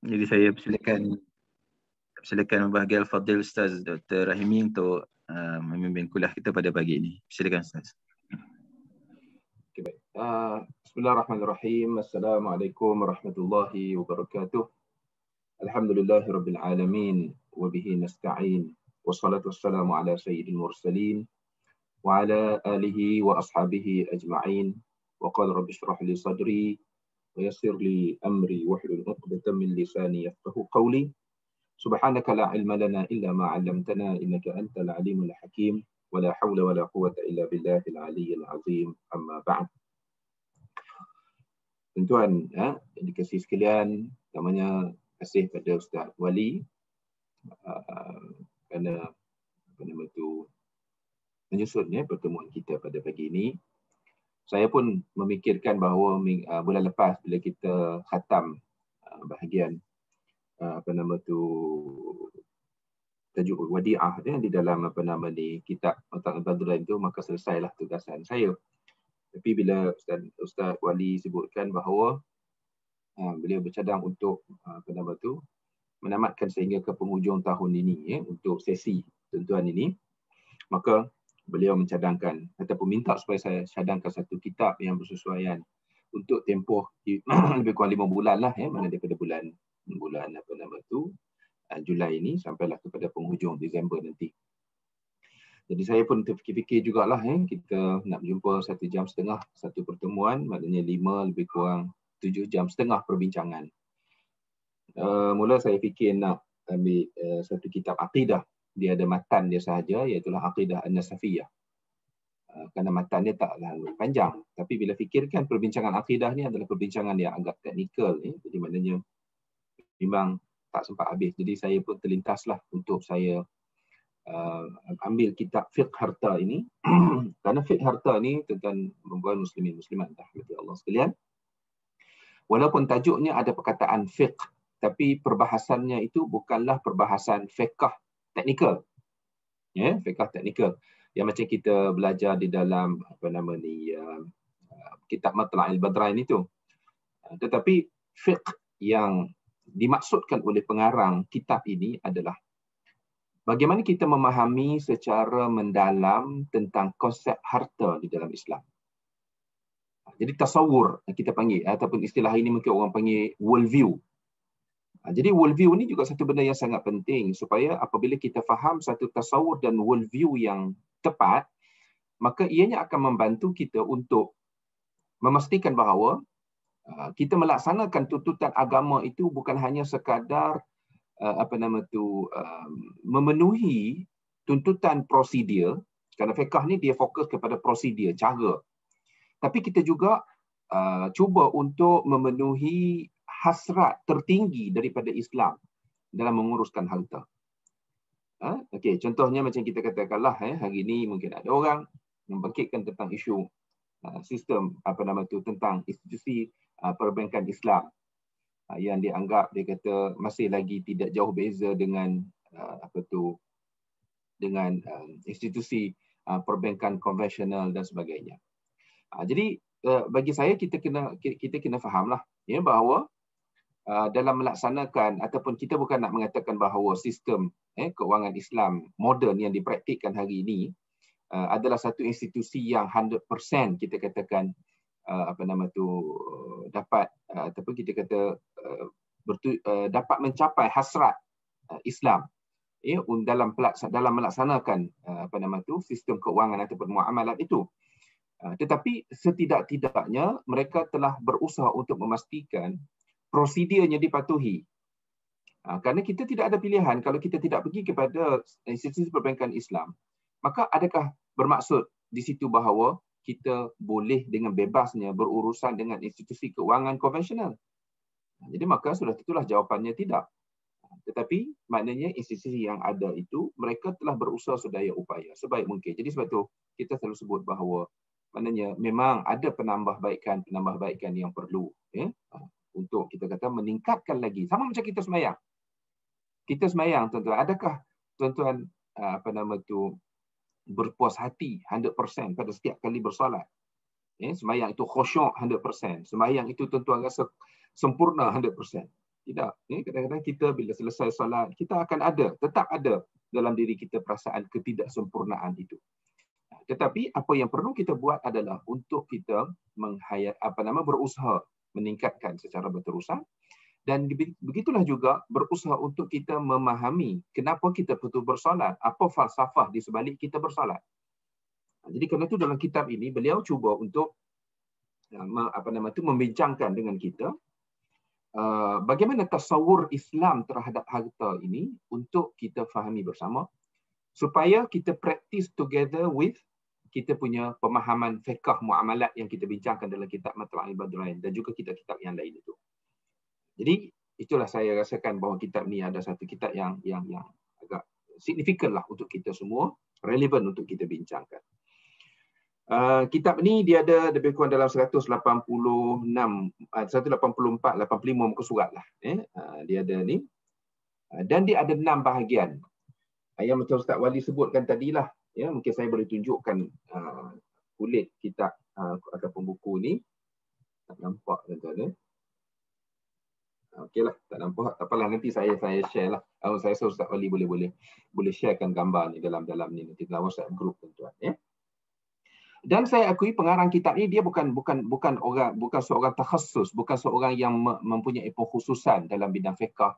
Jadi saya persilakan Bahagia Al-Fadil Ustaz Dr. Rahimi untuk memimpin kuliah kita pada pagi ini. Silakan Ustaz. Okay, baik. Bismillahirrahmanirrahim. Assalamualaikum warahmatullahi wabarakatuh. Alhamdulillahirabbil alamin wa bihi nasta'in. Wassalatu wassalamu ala sayyidil mursalin wa ala alihi wa ashabihi ajma'in. Wa qala rabbi shrah li sadri wa yassir li amri wahlul 'uqdatam min lisani yafqahu qawli. Subhanaka la ilma lana illa ma 'allamtana innaka antal alimul hakim. Wala hawla wala quwwata illa billahil aliyyil azim. Amma ba'd. Tuan-tuan, dikasih sekalian, namanya kasih pada Ustaz Wali kerana menyusun pertemuan kita pada pagi ini. Saya pun memikirkan bahawa bulan lepas bila kita khatam bahagian tajuk Wadi'ah di dalam kitab Matan Al-Badran itu, maka selesailah tugasan saya. Tapi bila Ustaz Wali sebutkan bahawa beliau bercadang untuk menamatkan sehingga ke penghujung tahun ini untuk sesi tuan-tuan ini, maka beliau mencadangkan ataupun minta supaya saya cadangkan satu kitab yang bersesuaian untuk tempoh lebih kurang 5 bulan lah, mana daripada bulan Julai ini sampailah kepada penghujung Disember nanti. Jadi saya pun terfikir-fikir jugalah, kita nak berjumpa 1 jam setengah satu pertemuan, maknanya 5 lebih kurang 7 jam setengah perbincangan. Mula saya fikir nak ambil satu kitab akidah. Dia ada matan dia sahaja, iaitu Aqidah An-Nasafiyah. Kerana matan dia tak terlalu panjang. Tapi bila fikirkan perbincangan akidah ni adalah perbincangan yang agak teknikal. Jadi maknanya memang tak sempat habis. Jadi saya pun terlintaslah untuk saya ambil kitab Fiqh Harta ini. Kerana Fiqh Harta ni tentang membuat muslimin muslimat rahmati Allah sekalian. Walaupun tajuknya ada perkataan fiqh, tapi perbahasannya itu bukanlah perbahasan fiqh teknikal. Fiqh teknikal. Yang macam kita belajar di dalam kitab Matla' Al-Badran itu. Tetapi fiqh yang dimaksudkan oleh pengarang kitab ini adalah bagaimana kita memahami secara mendalam tentang konsep harta di dalam Islam. Jadi tasawur kita panggil, ataupun istilah ini mungkin orang panggil world view. Jadi world view ni juga satu benda yang sangat penting supaya apabila kita faham satu tasawur dan world view yang tepat, maka ianya akan membantu kita untuk memastikan bahawa kita melaksanakan tuntutan agama itu bukan hanya sekadar memenuhi tuntutan prosedur, kerana fiqh ni dia fokus kepada prosedur, cara. Tapi kita juga cuba untuk memenuhi hasrat tertinggi daripada Islam dalam menguruskan harta. Okey, contohnya macam kita katakanlah hari ini mungkin ada orang membangkitkan tentang isu sistem tentang institusi perbankan Islam yang dianggap, dia kata masih lagi tidak jauh beza dengan institusi perbankan konvensional dan sebagainya. Jadi bagi saya kita kena fahamlah bahawa dalam melaksanakan, ataupun kita bukan nak mengatakan bahawa sistem keuangan Islam moden yang dipraktikkan hari ini adalah satu institusi yang 100% kita katakan dapat ataupun kita kata dapat mencapai hasrat Islam dalam melaksanakan sistem keuangan ataupun muamalat itu. Tetapi setidak-tidaknya mereka telah berusaha untuk memastikan prosedurnya dipatuhi. Kerana kita tidak ada pilihan kalau kita tidak pergi kepada institusi perbankan Islam. Maka adakah bermaksud di situ bahawa kita boleh dengan bebasnya berurusan dengan institusi keuangan konvensional? Jadi maka sudah tentulah jawapannya tidak. Tetapi maknanya institusi yang ada itu mereka telah berusaha sedaya upaya sebaik mungkin. Jadi sebab itu kita selalu sebut bahawa maknanya memang ada penambahbaikan yang perlu untuk kita kata meningkatkan lagi. Sama macam kita sembahyang. Kita sembahyang tuan-tuan, adakah tuan-tuan berpuas hati 100% pada setiap kali bersolat? Sembahyang itu khusyuk 100%. Sembahyang itu tuan-tuan rasa sempurna 100%. Tidak. Kadang-kadang kita bila selesai solat, kita akan tetap ada dalam diri kita perasaan ketidaksempurnaan itu. Tetapi apa yang perlu kita buat adalah untuk kita berusaha meningkatkan secara berterusan, dan begitulah juga berusaha untuk kita memahami kenapa kita betul bersolat, apa falsafah di sebalik kita bersolat. Jadi kerana itu dalam kitab ini beliau cuba untuk membincangkan dengan kita bagaimana tasawur Islam terhadap harta ini untuk kita fahami bersama, supaya kita practice together with kita punya pemahaman fiqh muamalat yang kita bincangkan dalam kitab Matla'ul Badrain dan juga kitab-kitab yang lain itu. Jadi itulah saya rasakan bahawa kitab ni ada satu kitab yang agak signifikan lah untuk kita semua, relevan untuk kita bincangkan. Kitab ni dia ada lebih kurang dalam 184, 85 muka surat lah. Dia ada ni. Dan dia ada 6 bahagian. Yang macam Ustaz Wali sebutkan tadilah, ya, mungkin saya boleh tunjukkan kulit kitab ataupun buku ni. Tak nampak tuan-tuan. Okeylah, tak nampak. Tak apalah, nanti saya share lah. Saya rasa Ustaz Wali boleh sharekan gambar ni dalam ni nanti dalam WhatsApp group tuan-tuan, ya. Dan saya akui pengarang kitab ni dia bukan seorang takhasus, bukan seorang yang mempunyai pengkhususan dalam bidang fiqh.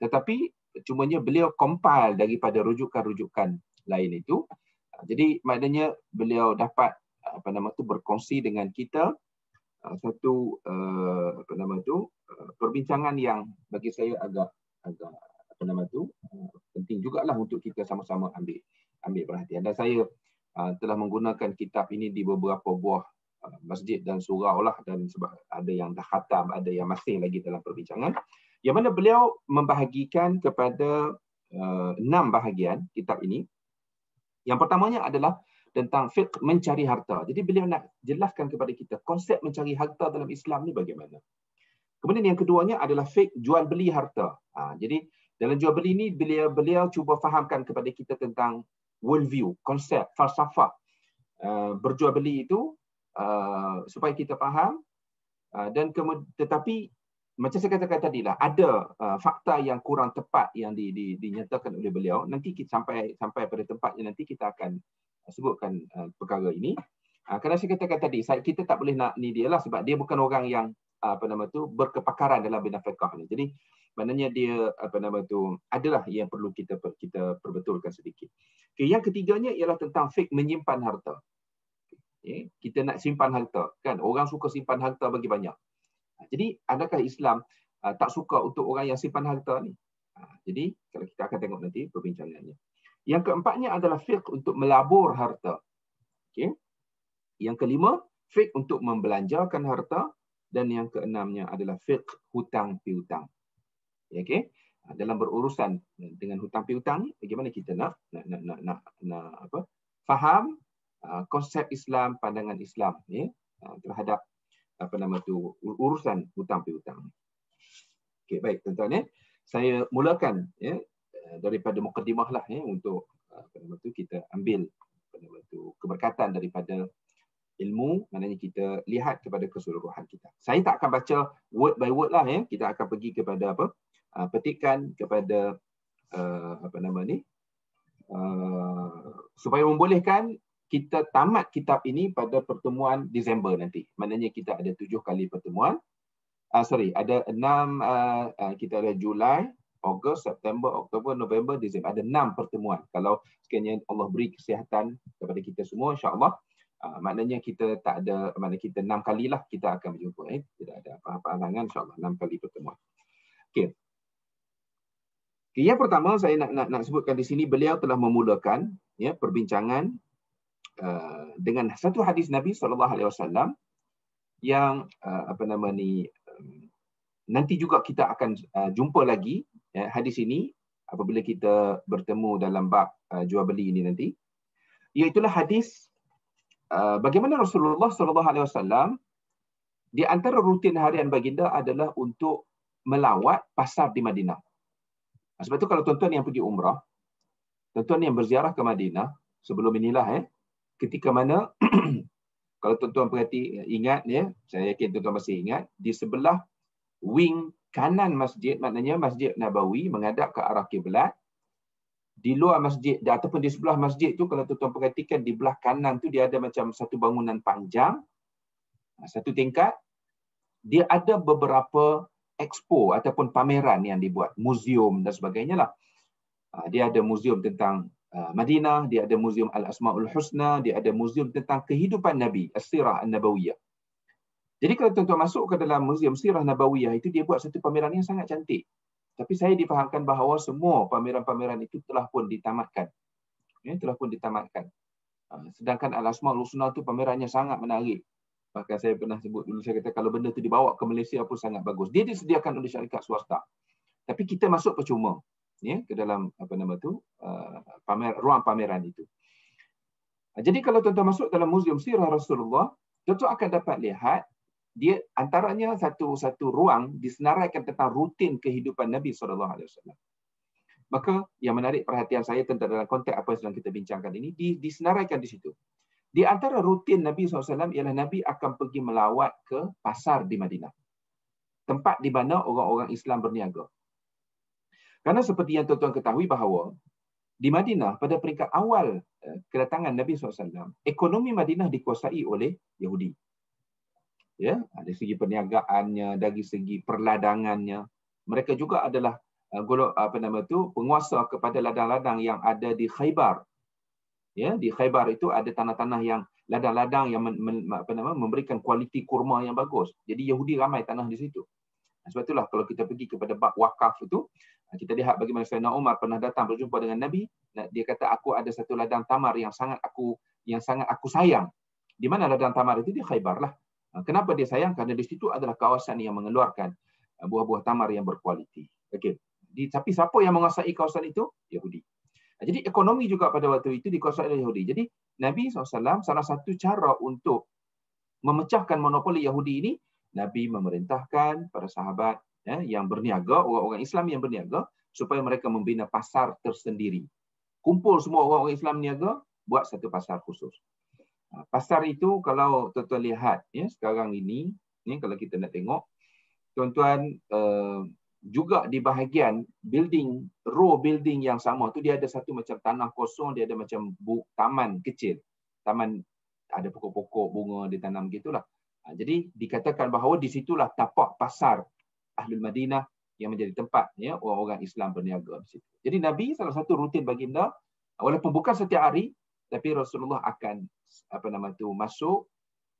Tetapi cumanya beliau compile daripada rujukan-rujukan lain itu. Jadi maknanya beliau dapat berkongsi dengan kita satu perbincangan yang bagi saya agak penting jugalah untuk kita sama-sama ambil perhatian. Dan saya telah menggunakan kitab ini di beberapa buah masjid dan surau lah, dan sebab ada yang dah khatam, ada yang masih lagi dalam perbincangan, yang mana beliau membahagikan kepada 6 bahagian kitab ini. Yang pertamanya adalah tentang fiqh mencari harta. Jadi beliau nak jelaskan kepada kita konsep mencari harta dalam Islam ni bagaimana. Kemudian yang keduanya adalah fiqh jual beli harta. Jadi dalam jual beli ni beliau cuba fahamkan kepada kita tentang worldview, konsep, falsafah berjual beli itu supaya kita faham. Dan tetapi macam saya katakan tadi lah, ada fakta yang kurang tepat yang dinyatakan oleh beliau. Nanti kita sampai pada tempatnya nanti kita akan sebutkan perkara ini. Kerana saya katakan tadi, kita tak boleh nak ni dia lah, sebab dia bukan orang yang berkepakaran dalam bidang fiqh ni. Jadi maknanya dia adalah yang perlu kita perbetulkan sedikit. Okay, yang ketiganya ialah tentang fiqh menyimpan harta. Okay, kita nak simpan harta, kan? Orang suka simpan harta bagi banyak. Jadi adakah Islam tak suka untuk orang yang simpan harta ni? Jadi kalau kita akan tengok nanti perbincangannya. Yang keempatnya adalah fiqh untuk melabur harta. Okay. Yang kelima, fiqh untuk membelanjakan harta. Dan yang keenamnya adalah fiqh hutang piutang. Okay. Dalam berurusan dengan hutang piutang ni, bagaimana kita nak faham konsep Islam, pandangan Islam terhadap urusan hutang piutang. Okey, baik tuan-tuan, saya mulakan daripada mukadimah lah untuk kita ambil keberkatan daripada ilmu, maknanya kita lihat kepada keseluruhan kita. Saya tak akan baca word by word lah, kita akan pergi kepada petikan kepada supaya membolehkan kita tamat kitab ini pada pertemuan Disember nanti. Maknanya kita ada 7 kali pertemuan. Ada 6, kita ada Julai, Ogos, September, Oktober, November, Disember. Ada 6 pertemuan. Kalau sekiranya Allah beri kesihatan kepada kita semua, insya-Allah, maknanya kita tak ada, maknanya kita 6 kalilah kita akan berjumpa. Tidak ada apa-apa halangan, insya-Allah 6 kali pertemuan. Okey. Yang pertama saya nak sebutkan di sini, beliau telah memulakan perbincangan dengan satu hadis Nabi SAW yang nanti juga kita akan jumpa lagi hadis ini apabila kita bertemu dalam bab jual beli ini nanti, iaitulah hadis bagaimana Rasulullah SAW di antara rutin harian baginda adalah untuk melawat pasar di Madinah. Sebab itu kalau tuan-tuan yang pergi umrah, tuan-tuan yang berziarah ke Madinah sebelum inilah ketika mana kalau tuan-tuan ingat, saya yakin tuan-tuan masih ingat, di sebelah wing kanan masjid, maknanya Masjid Nabawi menghadap ke arah kiblat. Di luar masjid ataupun di sebelah masjid tu, kalau tuan-tuan perhatikan di belah kanan tu dia ada macam satu bangunan panjang, satu tingkat. Dia ada beberapa expo ataupun pameran yang dibuat, muzium dan sebagainya lah. Dia ada muzium tentang Madinah, dia ada muzium Al-Asmaul Husna, dia ada muzium tentang kehidupan Nabi, As-Sirah An-Nabawiyah. Jadi kalau tuan-tuan masuk ke dalam muzium Sirah Nabawiyah itu, dia buat satu pameran yang sangat cantik. Tapi saya difahamkan bahawa semua pameran-pameran itu telah pun ditamatkan. Telah pun ditamatkan. Sedangkan Al-Asmaul Husna tu pamerannya sangat menarik. Bahkan saya pernah sebut dulu, saya kata kalau benda tu dibawa ke Malaysia pun sangat bagus. Dia disediakan oleh syarikat swasta. Tapi kita masuk percuma ke dalam ruang pameran itu. Jadi kalau tuan-tuan masuk dalam muzium Sirah Rasulullah, tuan-tuan akan dapat lihat dia antaranya satu ruang disenaraikan tentang rutin kehidupan Nabi SAW. Maka yang menarik perhatian saya tentang dalam konteks apa yang sedang kita bincangkan ini, disenaraikan di situ. Di antara rutin Nabi SAW ialah Nabi akan pergi melawat ke pasar di Madinah. Tempat di mana orang-orang Islam berniaga. Karena seperti yang tuan-tuan ketahui bahawa di Madinah pada peringkat awal kedatangan Nabi SAW, ekonomi Madinah dikuasai oleh Yahudi. Dari segi perniagaannya, dari segi perladangannya, mereka juga adalah penguasa kepada ladang-ladang yang ada di Khaybar. Di Khaybar itu ada tanah-tanah yang ladang-ladang yang memberikan kualiti kurma yang bagus. Jadi Yahudi ramai tanah di situ. Sebab itulah kalau kita pergi kepada bab wakaf itu, kita lihat bagaimana Sayyidina Umar pernah datang berjumpa dengan Nabi. Dia kata, aku ada satu ladang tamar yang sangat aku sayang. Di mana ladang tamar itu? Di Khaybar lah. Kenapa dia sayang? Karena di situ adalah kawasan yang mengeluarkan buah-buah tamar yang berkualiti. Okey. Tapi siapa yang menguasai kawasan itu? Yahudi. Jadi ekonomi juga pada waktu itu dikuasai oleh Yahudi. Jadi Nabi SAW salah satu cara untuk memecahkan monopoli Yahudi ini, Nabi memerintahkan para sahabat yang berniaga, orang-orang Islam yang berniaga, supaya mereka membina pasar tersendiri. Kumpul semua orang-orang Islam niaga, buat satu pasar khusus. Pasar itu kalau tuan-tuan lihat sekarang ini, kalau kita nak tengok, tuan-tuan juga di bahagian row building yang sama tu, dia ada satu macam tanah kosong, dia ada macam taman kecil. Taman ada pokok-pokok bunga ditanam gitulah. Jadi dikatakan bahawa di situlah tapak pasar Ahlul Madinah yang menjadi tempat orang-orang Islam berniaga di situ. Jadi Nabi salah satu rutin baginda, walaupun bukan setiap hari, tapi Rasulullah akan masuk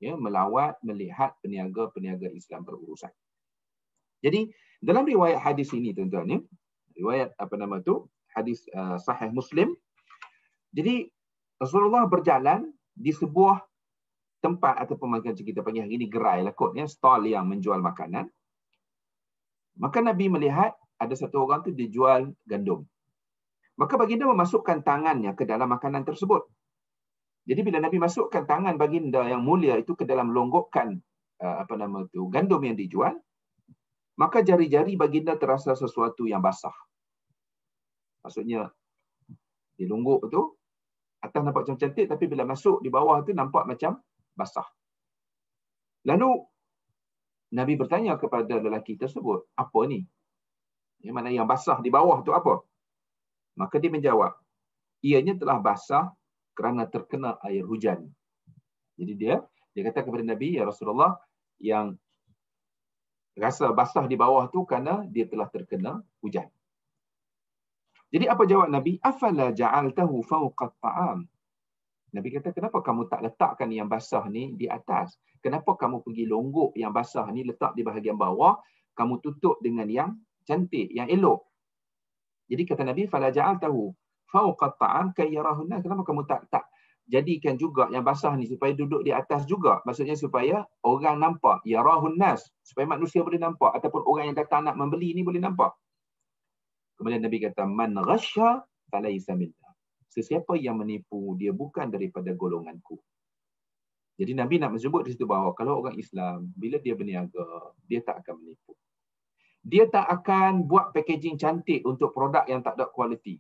melawat, melihat peniaga-peniaga Islam berurusan. Jadi dalam riwayat hadis ini tuan-tuan, riwayat hadis sahih Muslim. Jadi Rasulullah berjalan di sebuah tempat ataupun macam kita panggil hari ini gerai lah kot, stall yang menjual makanan. Maka Nabi melihat ada satu orang tu dia jual gandum. Maka baginda memasukkan tangannya ke dalam makanan tersebut. Jadi bila Nabi masukkan tangan baginda yang mulia itu ke dalam longgokkan gandum yang dijual, maka jari-jari baginda terasa sesuatu yang basah. Maksudnya di longgok tu atas nampak macam cantik, tapi bila masuk di bawah tu nampak macam basah. Lalu Nabi bertanya kepada lelaki tersebut, apa ni? Yang mana yang basah di bawah tu apa? Maka dia menjawab, ianya telah basah kerana terkena air hujan. Jadi dia kata kepada Nabi, ya Rasulullah, yang rasa basah di bawah tu kerana dia telah terkena hujan. Jadi apa jawab Nabi? Afala ja'altahu fawqa at-ta'am. Nabi kata, kenapa kamu tak letakkan yang basah ni di atas? Kenapa kamu pergi longgok yang basah ni letak di bahagian bawah, kamu tutup dengan yang cantik, yang elok? Jadi kata Nabi, fala ja'altahu fawqa at-ta'am kay yarahu an-nas. Kenapa kamu tak jadikan juga yang basah ni supaya duduk di atas juga? Maksudnya supaya orang nampak, yarahu an-nas, supaya manusia boleh nampak ataupun orang yang datang nak membeli ni boleh nampak. Kemudian Nabi kata, man ghasya falaysa minna. Sesiapa yang menipu, dia bukan daripada golonganku. Jadi Nabi nak menyebut di situ bahawa kalau orang Islam, bila dia berniaga, dia tak akan menipu. Dia tak akan buat packaging cantik untuk produk yang tak ada kualiti.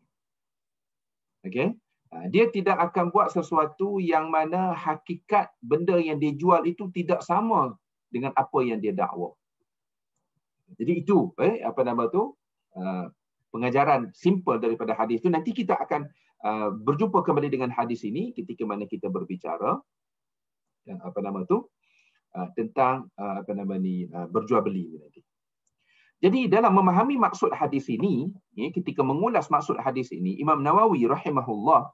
Okay? Dia tidak akan buat sesuatu yang mana hakikat benda yang dia jual itu tidak sama dengan apa yang dia dakwa. Jadi itu pengajaran simple daripada hadis itu. Nanti kita akan berjumpa kembali dengan hadis ini ketika mana kita berbicara tentang berjual beli nanti. Jadi dalam memahami maksud hadis ini, ketika mengulas maksud hadis ini, Imam Nawawi rahimahullah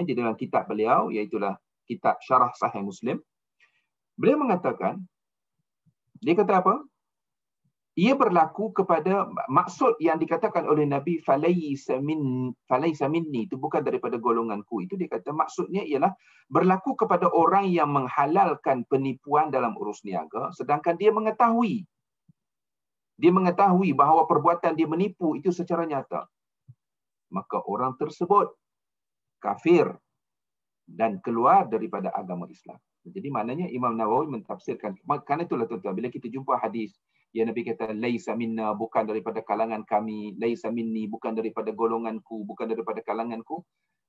di dalam kitab beliau, iaitulah kitab Syarah Sahih Muslim, beliau mengatakan, dia kata apa? Ia berlaku kepada maksud yang dikatakan oleh Nabi falaisa minni, itu bukan daripada golonganku. Itu dia kata maksudnya ialah berlaku kepada orang yang menghalalkan penipuan dalam urus niaga sedangkan dia mengetahui bahawa perbuatan dia menipu itu secara nyata. Maka orang tersebut kafir dan keluar daripada agama Islam. Jadi maknanya Imam Nawawi mentafsirkan, kerana itulah tuan-tuan, bila kita jumpa hadis yang Nabi kata laisa minna, bukan daripada kalangan kami, laisa minni, bukan daripada golonganku, bukan daripada kalanganku,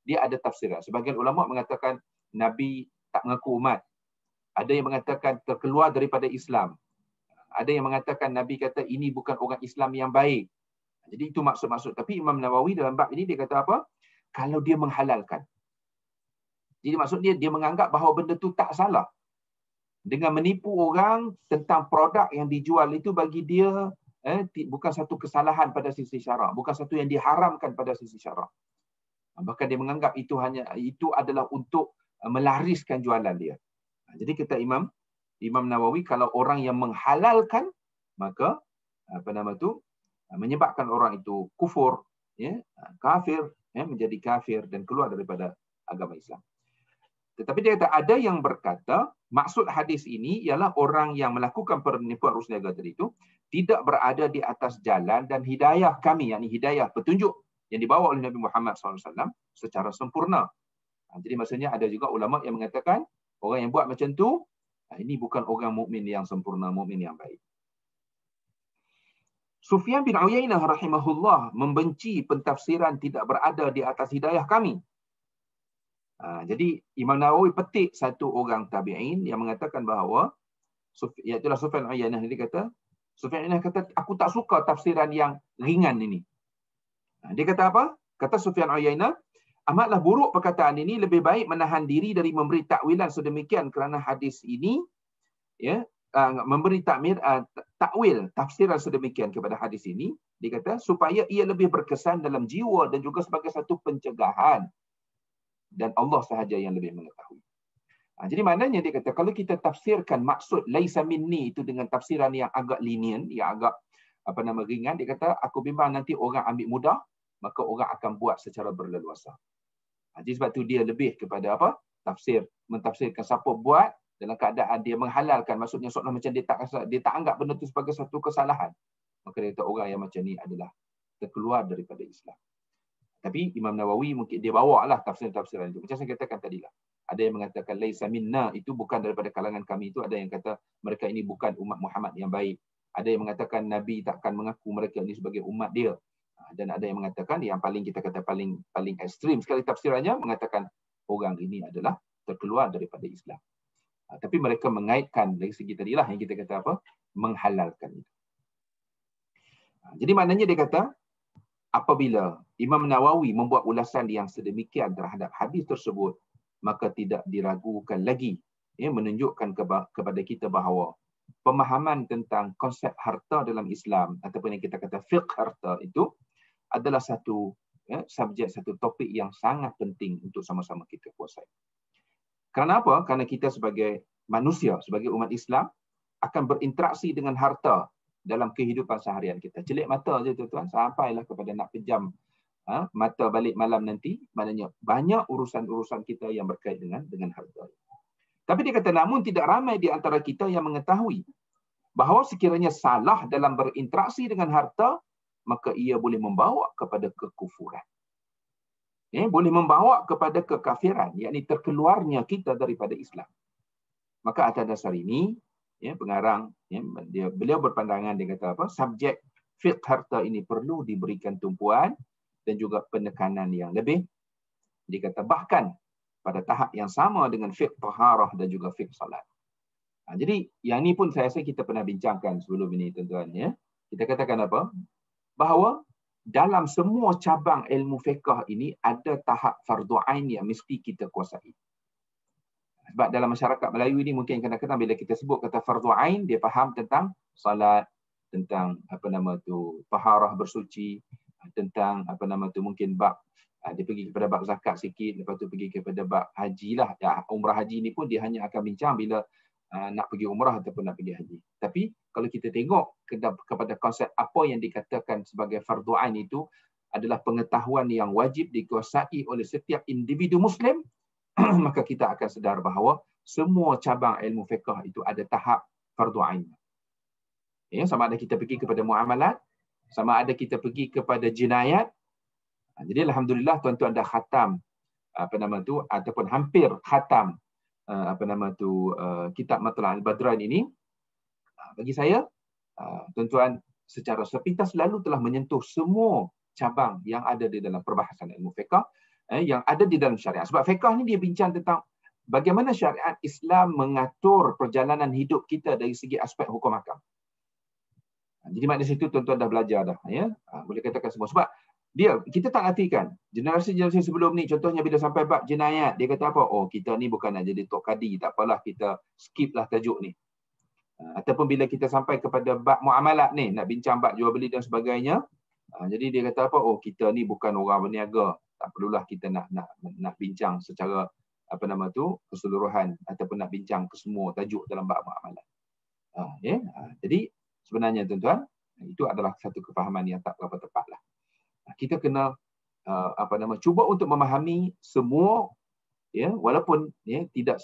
dia ada tafsiran. Sebagian ulama mengatakan Nabi tak mengaku umat. Ada yang mengatakan terkeluar daripada Islam. Ada yang mengatakan Nabi kata ini bukan orang Islam yang baik. Jadi itu maksud-maksud. Tapi Imam Nawawi dalam bab ini dia kata apa? Kalau dia menghalalkan. Jadi maksud dia menganggap bahawa benda tu tak salah. Dengan menipu orang tentang produk yang dijual itu bagi dia bukan satu kesalahan pada sisi syarak, bukan satu yang diharamkan pada sisi syarak. Bahkan dia menganggap itu adalah untuk melariskan jualan dia. Jadi kata Imam Nawawi, kalau orang yang menghalalkan, maka menyebabkan orang itu kufur, kafir, menjadi kafir dan keluar daripada agama Islam. Tetapi dia kata ada yang berkata maksud hadis ini ialah orang yang melakukan penipuan urus niaga tadi itu tidak berada di atas jalan dan hidayah kami, yakni hidayah petunjuk yang dibawa oleh Nabi Muhammad SAW secara sempurna. Jadi maksudnya ada juga ulama yang mengatakan orang yang buat macam tu ini bukan orang mukmin yang sempurna, mukmin yang baik. Sufyan bin Uyainah rahimahullah membenci pentafsiran tidak berada di atas hidayah kami. Jadi Imam Nawawi petik satu orang tabi'in yang mengatakan bahawa iaitulah Sufyan Uyainah, dia kata Sufyan Uyainah kata aku tak suka tafsiran yang ringan ini. Dia kata apa? Kata Sufyan Uyainah, amatlah buruk perkataan ini, lebih baik menahan diri dari memberi takwilan sedemikian kerana hadis ini memberi takwil tafsiran sedemikian kepada hadis ini, dia kata supaya ia lebih berkesan dalam jiwa dan juga sebagai satu pencegahan. Dan Allah sahaja yang lebih mengetahui. Jadi maknanya dia kata kalau kita tafsirkan maksud laisa minni itu dengan tafsiran yang agak lenient, yang agak ringan, dia kata aku bimbang nanti orang ambil mudah, maka orang akan buat secara berleluasa. Jadi sebab tu dia lebih kepada mentafsirkan siapa buat dalam keadaan dia menghalalkan, maksudnya seolah macam dia tak anggap benda itu sebagai satu kesalahan. Maka dia kata orang yang macam ni adalah terkeluar daripada Islam. Tapi Imam Nawawi mungkin dia bawa lah tafsiran itu. Macam saya katakan tadi lah. Ada yang mengatakan laisa minna itu bukan daripada kalangan kami itu. Ada yang kata mereka ini bukan umat Muhammad yang baik. Ada yang mengatakan Nabi takkan mengaku mereka ini sebagai umat dia. Dan ada yang mengatakan yang paling kita kata paling ekstrim sekali tafsirannya mengatakan orang ini adalah terkeluar daripada Islam. Tapi mereka mengaitkan dari segi tadilah yang kita kata apa? Menghalalkan itu. Jadi maknanya dia kata apabila Imam Nawawi membuat ulasan yang sedemikian terhadap hadis tersebut, maka tidak diragukan lagi menunjukkan kepada kita bahawa pemahaman tentang konsep harta dalam Islam ataupun yang kita kata fiqh harta itu adalah satu satu topik yang sangat penting untuk sama-sama kita kuasai. Kerana apa? Kerana kita sebagai manusia, sebagai umat Islam akan berinteraksi dengan harta dalam kehidupan seharian kita. Celik mata je tuan-tuan, sampailah kepada nak pejam mata balik malam nanti, maknanya banyak urusan-urusan kita yang berkait dengan harta. Tapi dia kata namun tidak ramai di antara kita yang mengetahui bahawa sekiranya salah dalam berinteraksi dengan harta, maka ia boleh membawa kepada kekufuran. Boleh membawa kepada kekafiran, yakni terkeluarnya kita daripada Islam. Maka atas dasar ini, pengarang beliau berpandangan, dia kata apa? Subjek fiqh harta ini perlu diberikan tumpuan dan juga penekanan yang lebih. Dia kata bahkan pada tahap yang sama dengan fiqh taharah dan juga fiqh salat. Jadi yang ni pun saya rasa kita pernah bincangkan sebelum ini tuan-tuan. Kita katakan apa? Bahawa dalam semua cabang ilmu fiqh ini ada tahap fardu ain yang mesti kita kuasai. Sebab dalam masyarakat Melayu ini mungkin kadang-kadang bila kita sebut kata fardu ain, dia faham tentang salat, tentang taharah bersuci, tentang mungkin bab dia pergi kepada bab zakat sikit, lepas tu pergi kepada bab haji lah. Umrah haji ni pun dia hanya akan bincang bila nak pergi umrah ataupun nak pergi haji. Tapi kalau kita tengok kepada konsep apa yang dikatakan sebagai fardu ain itu adalah pengetahuan yang wajib dikuasai oleh setiap individu Muslim, maka kita akan sedar bahawa semua cabang ilmu fiqh itu ada tahap fardu ain. Ya, sama ada kita pergi kepada muamalat, sama ada kita pergi kepada jinayat. Jadi alhamdulillah tuan-tuan dah khatam ataupun hampir khatam kitab Matla' al-Badran ini. Bagi saya tuan-tuan secara sepintas selalu telah menyentuh semua cabang yang ada di dalam perbahasan ilmu fiqh yang ada di dalam syariat. Sebab fiqh ni dia bincang tentang bagaimana syariat Islam mengatur perjalanan hidup kita dari segi aspek hukum hakam. Jadi makna situ tuan-tuan dah belajar dah, ya. Boleh katakan semua. Sebab kita tak artikan generasi-generasi sebelum ni, contohnya bila sampai bab jinayat, dia kata apa? Oh, kita ni bukan nak jadi tok kadi, tak apalah kita skip lah tajuk ni. Ataupun bila kita sampai kepada bab muamalat ni, nak bincang bab jual beli dan sebagainya, jadi dia kata apa? Oh, kita ni bukan orang berniaga, tak perlulah kita nak bincang secara keseluruhan ataupun nak bincang ke semua tajuk dalam bab muamalat. Jadi sebenarnya tuan-tuan, itu adalah satu kefahaman yang tak berapa tepat lah. Kita kena cuba untuk memahami semua, ya, walaupun ya tidak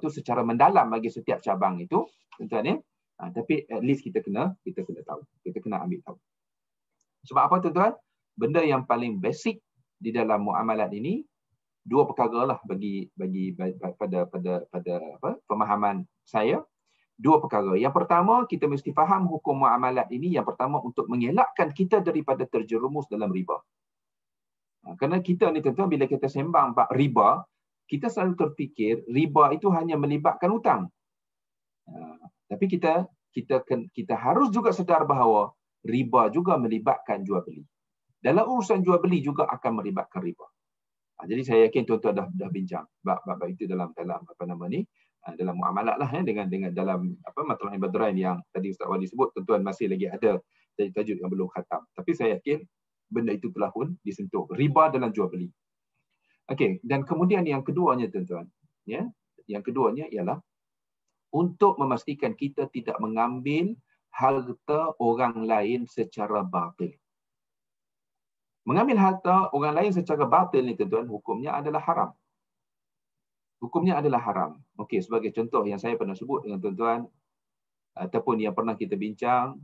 secara mendalam bagi setiap cabang itu, tuan-tuan, ya. Tapi at least kita kena tahu, kita kena ambil tahu. Sebab apa tuan-tuan? Benda yang paling basic di dalam muamalat ini, dua perkara lah bagi pada pemahaman saya. Dua perkara. Yang pertama, kita mesti faham hukum muamalat ini. Yang pertama, untuk mengelakkan kita daripada terjerumus dalam riba. Kerana kita ni tuan-tuan, bila kita sembang bab riba, kita selalu terfikir riba itu hanya melibatkan hutang. Tapi kita harus juga sedar bahawa riba juga melibatkan jual beli. Dalam urusan jual beli juga akan melibatkan riba. Jadi saya yakin tuan-tuan dah bincang bab itu dalam dalam muamalat lah, ya, dengan dalam Matla' al-Badran yang tadi Ustaz Wali sebut, tuan-tuan masih lagi ada tajuk yang belum khatam. Tapi saya yakin benda itu telah pun disentuh. Riba dalam jual beli. Okey, dan kemudian yang keduanya tuan-tuan, ya, yang keduanya ialah untuk memastikan kita tidak mengambil harta orang lain secara batil. Mengambil harta orang lain secara batil ni tuan-tuan, hukumnya adalah haram. Hukumnya adalah haram. Okey, sebagai contoh yang saya pernah sebut dengan tuan-tuan, ataupun yang pernah kita bincang,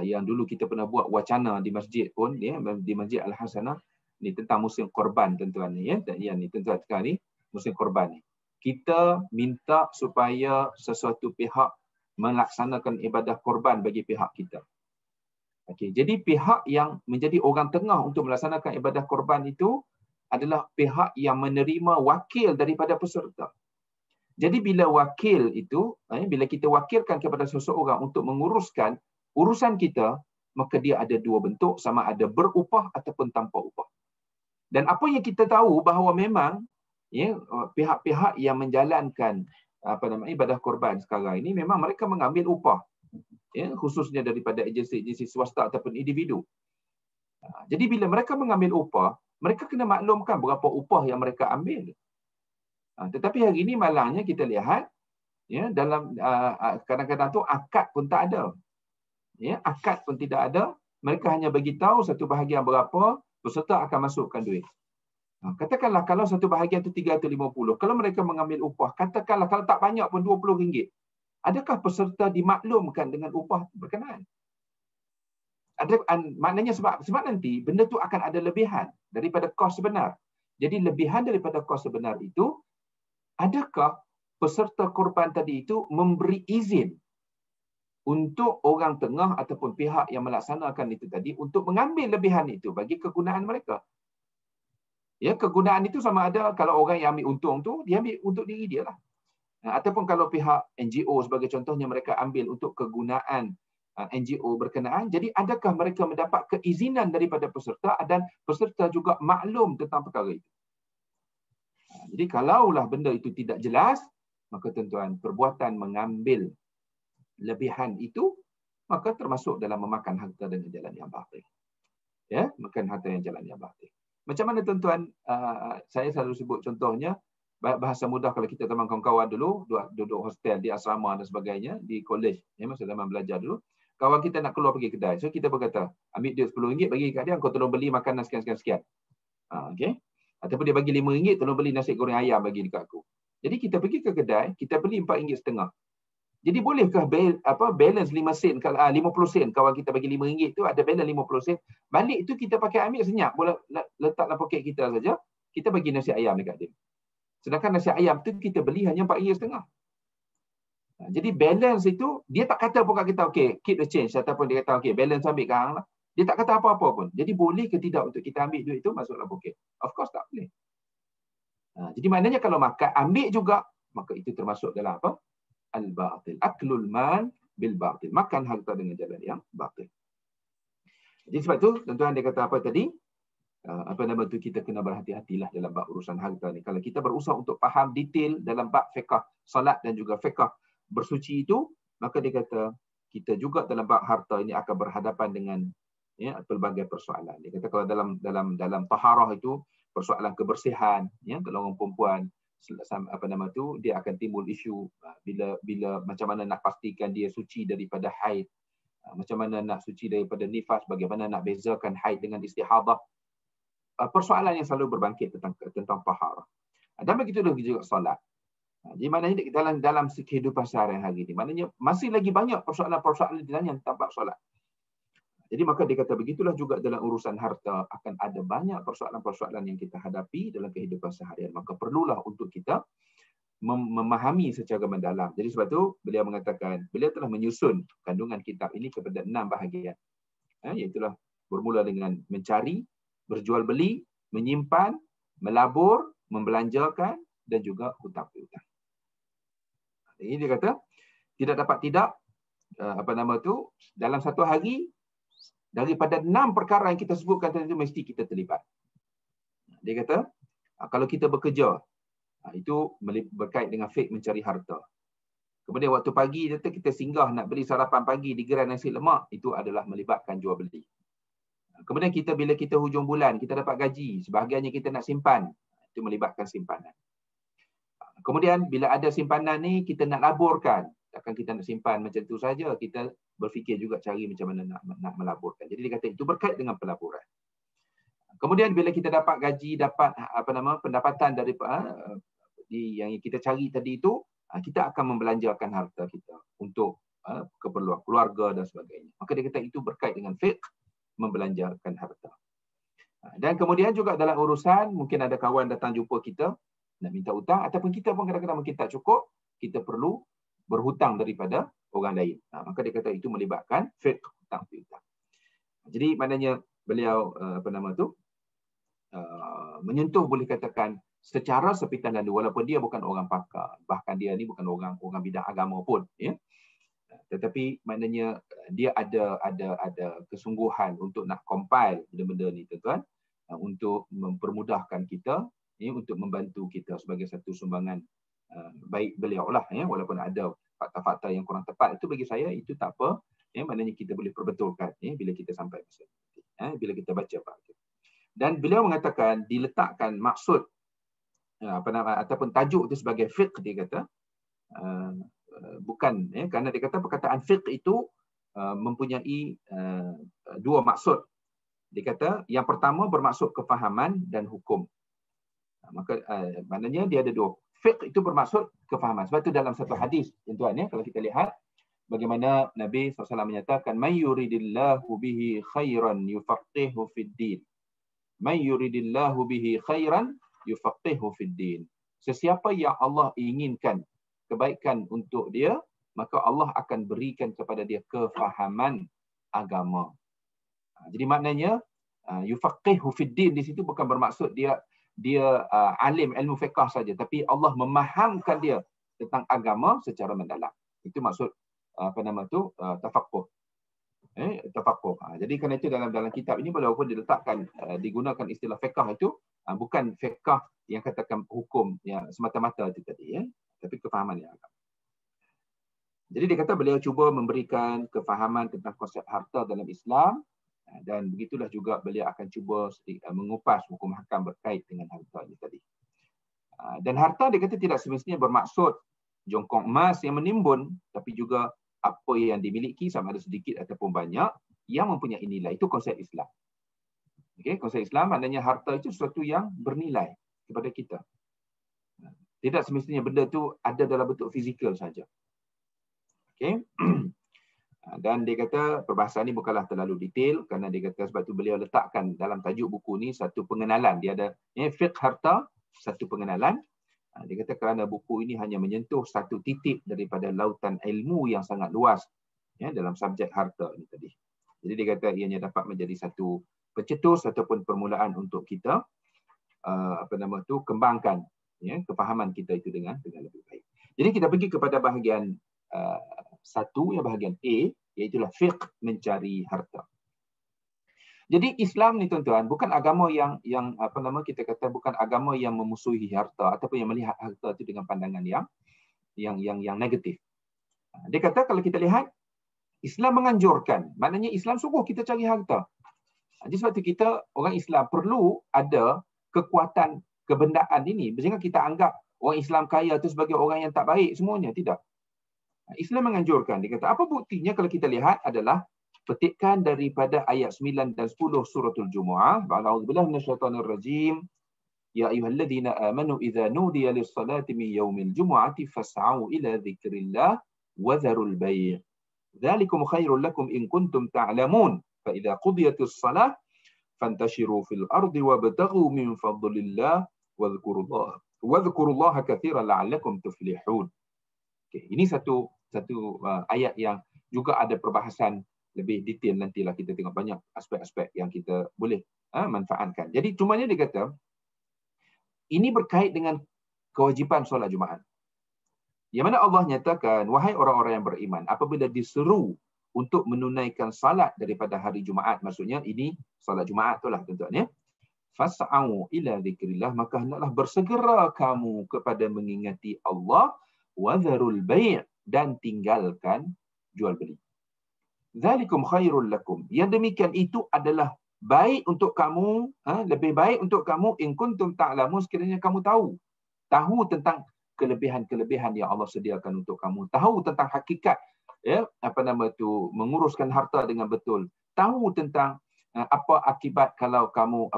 yang dulu kita pernah buat wacana di masjid pun, ya, di Masjid Al-Hasanah, ni tentang musim korban tuan-tuan ni, ya. Yang ni tuan-tuan sekarang ni musim korban ni. Kita minta supaya sesuatu pihak melaksanakan ibadah korban bagi pihak kita. Okey, jadi pihak yang menjadi orang tengah untuk melaksanakan ibadah korban itu adalah pihak yang menerima wakil daripada peserta. Jadi bila wakil itu, bila kita wakilkan kepada seseorang untuk menguruskan urusan kita, maka dia ada dua bentuk, sama ada berupah ataupun tanpa upah. Dan apa yang kita tahu bahawa memang, ya, pihak-pihak yang menjalankan ibadah korban sekarang ini memang mereka mengambil upah, ya, khususnya daripada agensi swasta ataupun individu. Jadi bila mereka mengambil upah, mereka kena maklumkan berapa upah yang mereka ambil. Tetapi hari ini malangnya kita lihat, ya, dalam kadang-kadang tu akad pun tak ada. Ya, akad pun tidak ada. Mereka hanya bagi tahu satu bahagian berapa peserta akan masukkan duit. Katakanlah kalau satu bahagian tu 350, kalau mereka mengambil upah, katakanlah kalau tak banyak pun RM20. Adakah peserta dimaklumkan dengan upah berkenaan? Maknanya sebab nanti benda tu akan ada lebihan daripada kos sebenar. Jadi lebihan daripada kos sebenar itu, adakah peserta korban tadi itu memberi izin untuk orang tengah ataupun pihak yang melaksanakan itu tadi untuk mengambil lebihan itu bagi kegunaan mereka? Ya, kegunaan itu sama ada kalau orang yang ambil untung tu, dia ambil untuk diri dia lah. Ataupun kalau pihak NGO sebagai contohnya, mereka ambil untuk kegunaan NGO berkenaan. Jadi adakah mereka mendapat keizinan daripada peserta dan peserta juga maklum tentang perkara itu. Jadi kalaulah benda itu tidak jelas, maka tuan-tuan, perbuatan mengambil lebihan itu maka termasuk dalam memakan harta dengan jalan yang batil. Ya, makan harta yang jalan yang batil. Macam mana tuan-tuan, saya selalu sebut contohnya, bahasa mudah kalau kita teman kawan-kawan dulu, duduk hostel di asrama dan sebagainya, di college, ya, masa zaman belajar dulu, kawan kita nak keluar pergi kedai. So kita berkata, ambil duit RM10 bagi kat dia, kau tolong beli makanan sekian-sekian. Okay? Ataupun dia bagi RM5, tolong beli nasi goreng ayam bagi dekat aku. Jadi kita pergi ke kedai, kita beli RM4.50. Jadi bolehkah balance 5 sen, 50 sen, kawan kita bagi RM5 tu ada balance 50 sen. Balik tu kita pakai ambil senyap, boleh letak dalam poket kita saja, kita bagi nasi ayam dekat dia. Sedangkan nasi ayam tu kita beli hanya RM4.50. Jadi balance itu, dia tak kata pun kat kita, okay, keep the change. Ataupun dia kata, okay, balance ambil kang lah. Dia tak kata apa-apa pun. Jadi boleh ke tidak untuk kita ambil duit itu masuk dalam poket? Of course tak boleh. Jadi maknanya kalau makan, ambil juga, maka itu termasuk dalam apa? Al-batil. Aklul mal bil batil. Makan harta dengan jalan yang batil. Jadi sebab tu, tuan-tuan dia kata apa tadi? Kita kena berhati-hatilah dalam bab urusan harta ni. Kalau kita berusaha untuk faham detail dalam bab fiqh salat dan juga fiqh bersuci itu, maka dia kata kita juga dalam bab harta ini akan berhadapan dengan pelbagai persoalan. Dia kata kalau dalam taharah itu persoalan kebersihan, kalau orang perempuan dia akan timbul isu bila macam mana nak pastikan dia suci daripada haid, macam mana nak suci daripada nifas, bagaimana nak bezakan haid dengan istihadah. Persoalan yang selalu berbangkit tentang taharah. Dan begitu juga solat. Jadi maknanya dalam kehidupan sehari-hari ini, maknanya masih lagi banyak persoalan-persoalan yang tampak solat. Jadi maka dia kata begitulah juga dalam urusan harta akan ada banyak persoalan-persoalan yang kita hadapi dalam kehidupan seharian. Maka perlulah untuk kita memahami secara mendalam. Jadi sebab tu beliau mengatakan, beliau telah menyusun kandungan kitab ini kepada 6 bahagian. Iaitulah bermula dengan mencari, berjual beli, menyimpan, melabur, membelanjakan dan juga hutang piutang. Ini dia kata tidak dapat tidak dalam satu hari daripada 6 perkara yang kita sebutkan tadi itu mesti kita terlibat. Dia kata kalau kita bekerja itu berkait dengan fik mencari harta. Kemudian waktu pagi kita singgah nak beli sarapan pagi di gerai nasi lemak, itu adalah melibatkan jual beli. Kemudian bila kita hujung bulan, kita dapat gaji, sebahagiannya kita nak simpan, itu melibatkan simpanan. Kemudian bila ada simpanan ni, kita nak laburkan. Takkan kita nak simpan macam tu saja, kita berfikir juga cari macam mana nak melaburkan. Jadi dia kata itu berkait dengan pelaburan. Kemudian bila kita dapat gaji, dapat pendapatan daripada yang kita cari tadi itu, kita akan membelanjakan harta kita untuk keperluan keluarga dan sebagainya. Maka dia kata itu berkait dengan fiqh membelanjakan harta. Dan kemudian juga dalam urusan, mungkin ada kawan datang jumpa kita, nak minta hutang, ataupun kita pun kadang-kadang mungkin tak cukup, kita perlu berhutang daripada orang lain. Maka dia kata itu melibatkan fiqh hutang piutang. Jadi maknanya beliau menyentuh boleh katakan secara sepitan lalu, walaupun dia bukan orang pakar, bahkan dia ni bukan orang bidang agama pun, ya. Tetapi maknanya dia ada kesungguhan untuk nak compile benda-benda ni, tuan-tuan, untuk mempermudahkan kita, untuk membantu kita sebagai satu sumbangan baik beliau lah, walaupun ada fakta-fakta yang kurang tepat, itu bagi saya itu tak apa, maknanya kita boleh perbetulkan bila kita sampai masa bila kita baca fakta. Dan beliau mengatakan diletakkan maksud ataupun tajuk itu sebagai fiqh, dia kata bukan, kerana dia kata perkataan fiqh itu mempunyai dua maksud. Dia kata yang pertama bermaksud kefahaman dan hukum. Maka maknanya dia ada dua. Fiqh itu bermaksud kefahaman. Sebab itu dalam satu hadis, tuan-tuan, kalau kita lihat bagaimana Nabi SAW menyatakan, "Man yuridillahu bihi khairan yufaqihu fid din." Man yuridillahu bihi khairan yufaqihu fid din. Sesiapa yang Allah inginkan kebaikan untuk dia, maka Allah akan berikan kepada dia kefahaman agama. Jadi maknanya yufaqihu fid din di situ bukan bermaksud dia alim ilmu fiqh saja, tapi Allah memahamkan dia tentang agama secara mendalam. Itu maksud tafaqquh. Tafaqquh. Jadi kerana itu dalam kitab ini walaupun diletakkan digunakan istilah fiqh itu bukan fiqh yang katakan hukum yang semata-mata itu tadi, tapi kefahaman yang agama. Jadi dia kata beliau cuba memberikan kefahaman tentang konsep harta dalam Islam, dan begitulah juga beliau akan cuba mengupas hukum hakam berkait dengan harta ini tadi. Dan harta dia kata tidak semestinya bermaksud jongkong emas yang menimbun, tapi juga apa yang dimiliki sama ada sedikit ataupun banyak yang mempunyai nilai. Itu konsep Islam. Okay, konsep Islam maknanya harta itu sesuatu yang bernilai kepada kita. Tidak semestinya benda itu ada dalam bentuk fizikal saja. Okay. Dan dia kata perbahasan ini bukanlah terlalu detail kerana dia kata sebab itu beliau letakkan dalam tajuk buku ni satu pengenalan. Dia ada fiqh harta, satu pengenalan. Dia kata kerana buku ini hanya menyentuh satu titik daripada lautan ilmu yang sangat luas dalam subjek harta ini tadi. Jadi dia kata ianya dapat menjadi satu pencetus ataupun permulaan untuk kita kembangkan kefahaman kita itu dengan lebih baik. Jadi kita pergi kepada bahagian satu, yang bahagian A, iaitu fiqh mencari harta. Jadi Islam ni tuan-tuan bukan agama yang kita kata bukan agama yang memusuhi harta ataupun yang melihat harta itu dengan pandangan yang negatif. Dia kata kalau kita lihat Islam menganjurkan, maknanya Islam suruh kita cari harta. Jadi sebab itu kita orang Islam perlu ada kekuatan kebendaan ini. Jangan kita anggap orang Islam kaya itu sebagai orang yang tak baik semuanya, tidak. Islam menganjurkan. Dia kata apa buktinya kalau kita lihat adalah petikan daripada ayat 9 dan 10 suratul Jumu'ah. A'udzubillahi minasyaitonir rajim. Ya ayyuhalladzina amanu idza nudiya lis-salati min yaumil jumu'ati fas'au ila dzikrillah wa dzarul bai'. Dzalikum khairul lakum in kuntum ta'lamun. Fa idza qudiyatis shalah fantashiru fil ardi wabtaghu min fadlillah wadhkurullaha katsiran la'allakum tuflihun. Okay, ini satu ayat yang juga ada perbahasan lebih detail, nantilah kita tengok banyak aspek-aspek yang kita boleh manfaatkan. Jadi cumanya dia kata ini berkait dengan kewajipan solat Jumaat. Yang mana Allah nyatakan, wahai orang-orang yang beriman, apabila diseru untuk menunaikan salat daripada hari Jumaat, maksudnya ini salat Jumaat itulah tuan-tuan ya. Fas'au ila dzikrillah, maka hendaklah bersegera kamu kepada mengingati Allah, wa dzarul bai', dan tinggalkan jual beli. Dzalikum khairul lakum. Yang demikian itu adalah baik untuk kamu, lebih baik untuk kamu in kuntum ta'lamun, sekiranya kamu tahu tentang kelebihan-kelebihan yang Allah sediakan untuk kamu, tahu tentang hakikat menguruskan harta dengan betul, tahu tentang apa akibat kalau kamu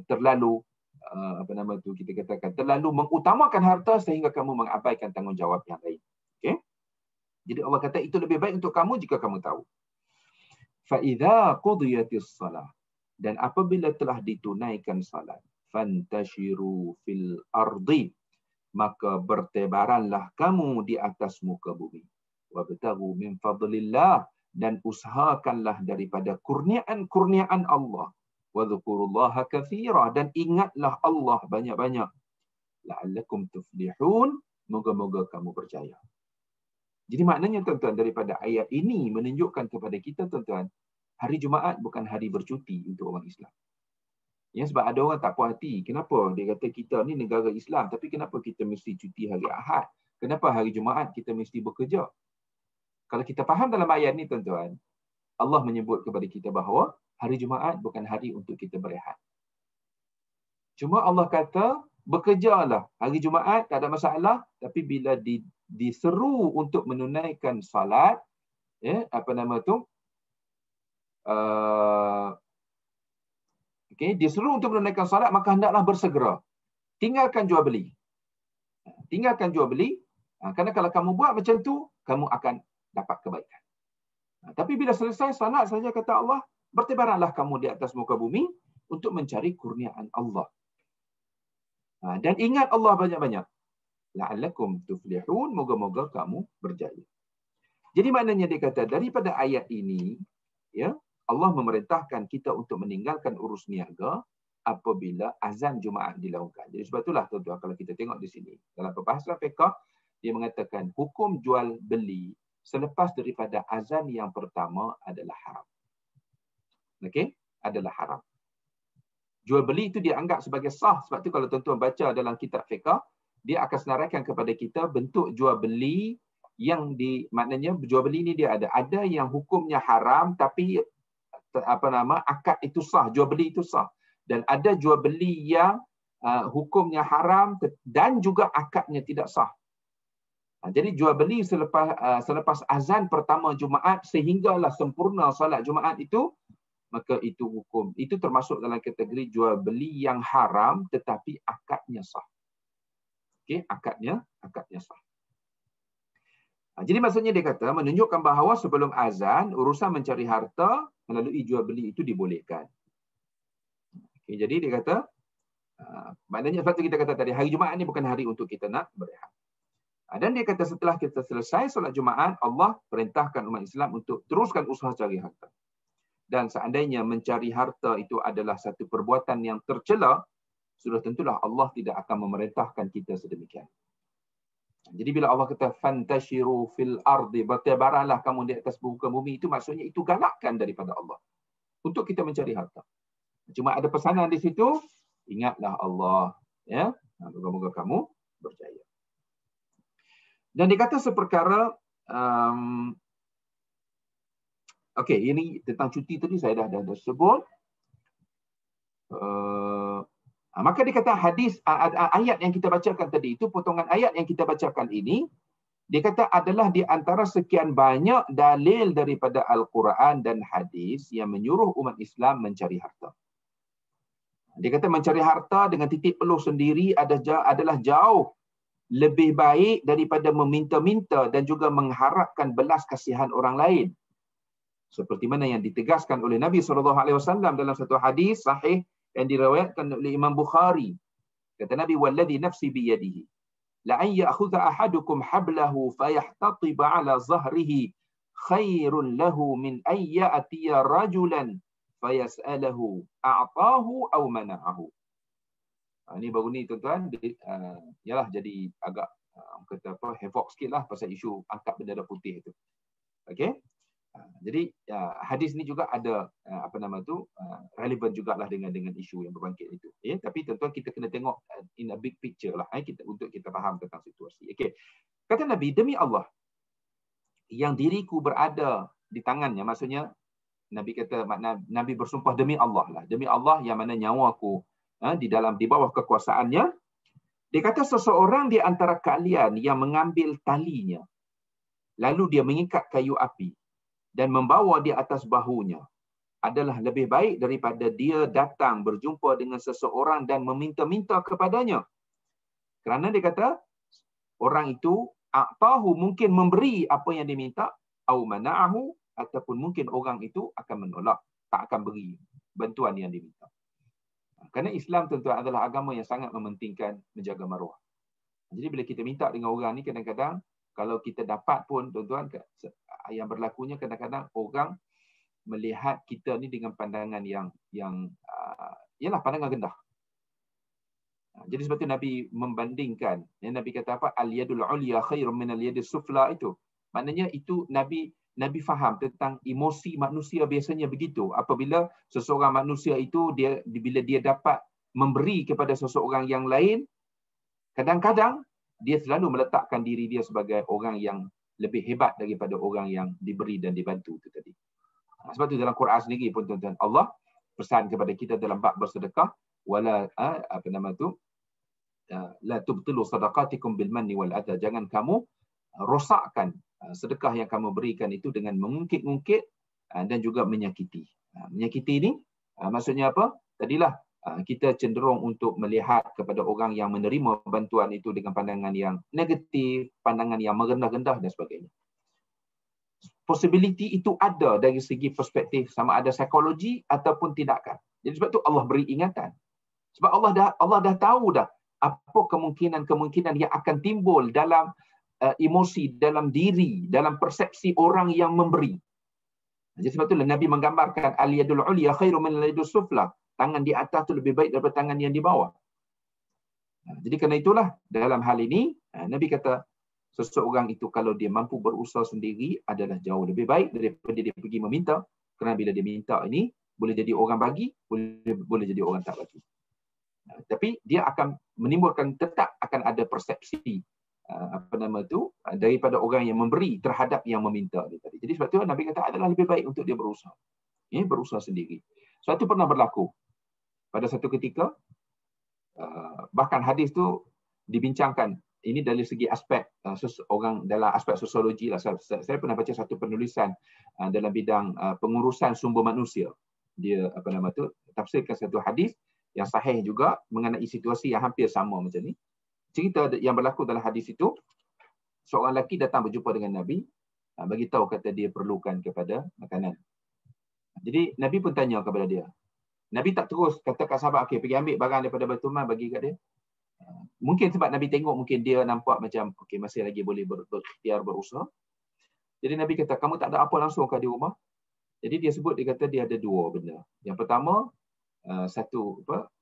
terlalu kita katakan terlalu mengutamakan harta sehingga kamu mengabaikan tanggungjawab yang lain. Okey. Jadi Allah kata itu lebih baik untuk kamu jika kamu tahu. Fa idza qudiyatis salah, dan apabila telah ditunaikan salat, fantashiru fil ardi, maka bertebaranlah kamu di atas muka bumi. Wabtaghu min fadlillah, dan usahakanlah daripada kurniaan Allah. Wadhkurullaha katsira, dan ingatlah Allah banyak-banyak. La'allakum tuflihun, moga-moga kamu berjaya. Jadi maknanya tuan-tuan daripada ayat ini menunjukkan kepada kita tuan-tuan, hari Jumaat bukan hari bercuti untuk orang Islam. Ya, sebab ada orang tak puas hati. Kenapa? Dia kata kita ni negara Islam, tapi kenapa kita mesti cuti hari Ahad? Kenapa hari Jumaat kita mesti bekerja? Kalau kita faham dalam ayat ni tuan-tuan, Allah menyebut kepada kita bahawa hari Jumaat bukan hari untuk kita berehat. Cuma Allah kata, bekerjalah. Hari Jumaat tak ada masalah, tapi bila diseru untuk menunaikan salat, diseru untuk menunaikan salat, maka hendaklah bersegera. Tinggalkan jual beli. Tinggalkan jual beli, kerana kalau kamu buat macam tu, kamu akan dapat kebaikan. Tapi bila selesai salat saja, kata Allah, bertebaranlah kamu di atas muka bumi untuk mencari kurniaan Allah. Dan ingat Allah banyak-banyak. La'allakum tuflihun, moga-moga kamu berjaya. Jadi maknanya dia kata daripada ayat ini, ya, Allah memerintahkan kita untuk meninggalkan urus niaga apabila azan Jumaat dilakukan. Jadi sebab itulah tuan-tuan kalau kita tengok di sini dalam perbahasan fiqh, dia mengatakan hukum jual beli selepas daripada azan yang pertama adalah haram. Okey, adalah haram. Jual beli itu dianggap sebagai sah. Sebab tu kalau tuan-tuan baca dalam kitab fiqh, dia akan senaraikan kepada kita bentuk jual beli yang maknanya jual beli ni dia ada yang hukumnya haram tapi akad itu sah, jual beli itu sah, dan ada jual beli yang hukumnya haram dan juga akadnya tidak sah. Jadi jual beli selepas azan pertama Jumaat sehinggalah sempurna solat Jumaat itu, maka itu hukum. Itu termasuk dalam kategori jual beli yang haram tetapi akadnya sah. Okey, akadnya sah. Jadi maksudnya dia kata menunjukkan bahawa sebelum azan urusan mencari harta melalui jual beli itu dibolehkan. Okay, jadi dia kata maknanya sebab tu kita kata tadi hari Jumaat ni bukan hari untuk kita nak berehat. Dan dia kata setelah kita selesai solat Jumaat, Allah perintahkan umat Islam untuk teruskan usaha cari harta. Dan seandainya mencari harta itu adalah satu perbuatan yang tercela, sudah tentulah Allah tidak akan memerintahkan kita sedemikian. Jadi bila Allah kata fantashiru fil ardi, bertebaranlah kamu di atas muka bumi, itu maksudnya itu galakkan daripada Allah untuk kita mencari harta. Cuma ada pesanan di situ, ingatlah Allah, ya. Moga-moga kamu berjaya. Dan dikata seperkara okey, ini tentang cuti tadi saya dah sebut. Maka dikata hadis ayat yang kita bacakan tadi itu, potongan ayat yang kita bacakan ini, dia kata adalah di antara sekian banyak dalil daripada Al-Quran dan hadis yang menyuruh umat Islam mencari harta. Dia kata mencari harta dengan titik peluh sendiri adalah jauh lebih baik daripada meminta-minta dan juga mengharapkan belas kasihan orang lain. Seperti mana yang ditegaskan oleh Nabi SAW dalam satu hadis sahih yang diriwayatkan oleh Imam Bukhari. Kata Nabi, "Walladhi nafsi biyadihi, la an ya'khudha ahadukum hablahu fayahtatib 'ala zahrihi khairun lahu min an ya'tiya rajulan fayas'alahu a'tahu aw mana'ahu." Ini baru ni tuan-tuan, yalah jadi agak kata apa, havoc sikitlah pasal isu angkat bendera putih itu. Okey? Jadi hadis ni juga ada relevan jugalah dengan isu yang berbangkit itu. Tapi tuan-tuan kita kena tengok in a big picture lah untuk kita faham tentang situasi. Okey. Kata Nabi, demi Allah yang diriku berada di tangannya, maksudnya Nabi kata, Nabi bersumpah demi Allah lah. Demi Allah yang mana nyawaku di bawah kekuasaannya. Dia kata seseorang di antara kalian yang mengambil talinya lalu dia mengikat kayu api dan membawa di atas bahunya adalah lebih baik daripada dia datang berjumpa dengan seseorang dan meminta-minta kepadanya. Kerana dia kata orang itu a'tahu, mungkin memberi apa yang diminta, au mana'ahu, ataupun mungkin orang itu akan menolak, tak akan beri bantuan yang diminta. Kerana Islam tentu adalah agama yang sangat mementingkan menjaga maruah. Jadi bila kita minta dengan orang ni, kadang-kadang kalau kita dapat pun tuan-tuan, yang berlakunya kadang-kadang orang melihat kita ni dengan pandangan yang ialah pandangan rendah. Jadi sebab tu Nabi membandingkan, Nabi kata apa, al-yadul ulya khairun min al-yadis sufla itu. Maknanya itu Nabi faham tentang emosi manusia biasanya begitu. Apabila seseorang manusia itu bila dia dapat memberi kepada seseorang yang lain, kadang-kadang dia selalu meletakkan diri dia sebagai orang yang lebih hebat daripada orang yang diberi dan dibantu itu tadi. Sebab tu dalam Quran sendiri pun tuan-tuan, Allah pesan kepada kita dalam bab bersedekah, wala la tubtilu sadaqatikum bil manni wal adha. Jangan kamu rosakkan sedekah yang kamu berikan itu dengan mengungkit-ungkit dan juga menyakiti. Menyakiti ini maksudnya apa? Tadilah kita cenderung untuk melihat kepada orang yang menerima bantuan itu dengan pandangan yang negatif, pandangan yang merendah-rendah dan sebagainya. Possibility itu ada dari segi perspektif sama ada psikologi ataupun tindakan. Jadi sebab tu Allah beri ingatan. Sebab Allah dah tahu dah apa kemungkinan-kemungkinan yang akan timbul dalam emosi, dalam diri, dalam persepsi orang yang memberi. Jadi sebab itulah Nabi menggambarkan al-yadul ulya khairu min al-yadus sufla. Tangan di atas tu lebih baik daripada tangan yang di bawah. Jadi kerana itulah dalam hal ini Nabi kata seseorang itu kalau dia mampu berusaha sendiri adalah jauh lebih baik daripada dia pergi meminta. Kerana bila dia minta ini, boleh jadi orang bagi, boleh jadi orang tak bagi. Tapi dia akan menimbulkan, tetap akan ada persepsi daripada orang yang memberi terhadap yang meminta dia tadi. Jadi sebab tu Nabi kata adalah lebih baik untuk dia berusaha. Berusaha sendiri. Suatu pernah berlaku pada satu ketika, bahkan hadis tu dibincangkan. Ini dari segi aspek orang dalam aspek sosiologi lah. Saya pernah baca satu penulisan dalam bidang pengurusan sumber manusia. Dia tafsirkan satu hadis yang sahih juga mengenai situasi yang hampir sama macam ni. Cerita yang berlaku dalam hadis itu, seorang lelaki datang berjumpa dengan Nabi, bagi tahu kata dia perlukan kepada makanan. Jadi Nabi pun tanya kepada dia. Nabi tak terus kata kat sahabat, okey pergi ambil barang daripada Baitul Mal bagi kat dia. Mungkin sebab Nabi tengok mungkin dia nampak macam okey masih lagi boleh berikhtiar berusaha. Jadi Nabi kata, kamu tak ada apa langsung kat di rumah? Jadi dia sebut, dia kata dia ada dua benda. Yang pertama,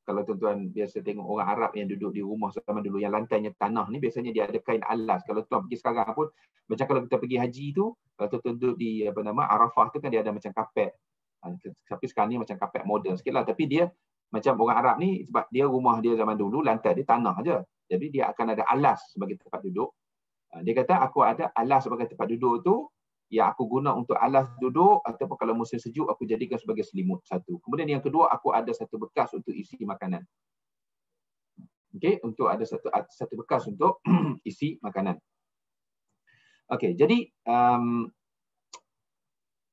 kalau tuan-tuan biasa tengok orang Arab yang duduk di rumah zaman dulu yang lantainya tanah ni, biasanya dia ada kain alas. Kalau tuan pergi sekarang pun, macam kalau kita pergi haji tu, kalau tuan duduk di Arafah tu kan dia ada macam kapet. Tapi sekarang ni macam kapet moden sikit lah. Tapi dia macam orang Arab ni, sebab dia rumah dia zaman dulu lantai dia tanah aja. Jadi dia akan ada alas sebagai tempat duduk. Dia kata aku ada alas sebagai tempat duduk tu, yang aku guna untuk alas duduk, ataupun kalau musim sejuk aku jadikan sebagai selimut satu. Kemudian yang kedua, aku ada satu bekas untuk isi makanan. Okey, untuk ada satu bekas untuk isi makanan. Okey, jadi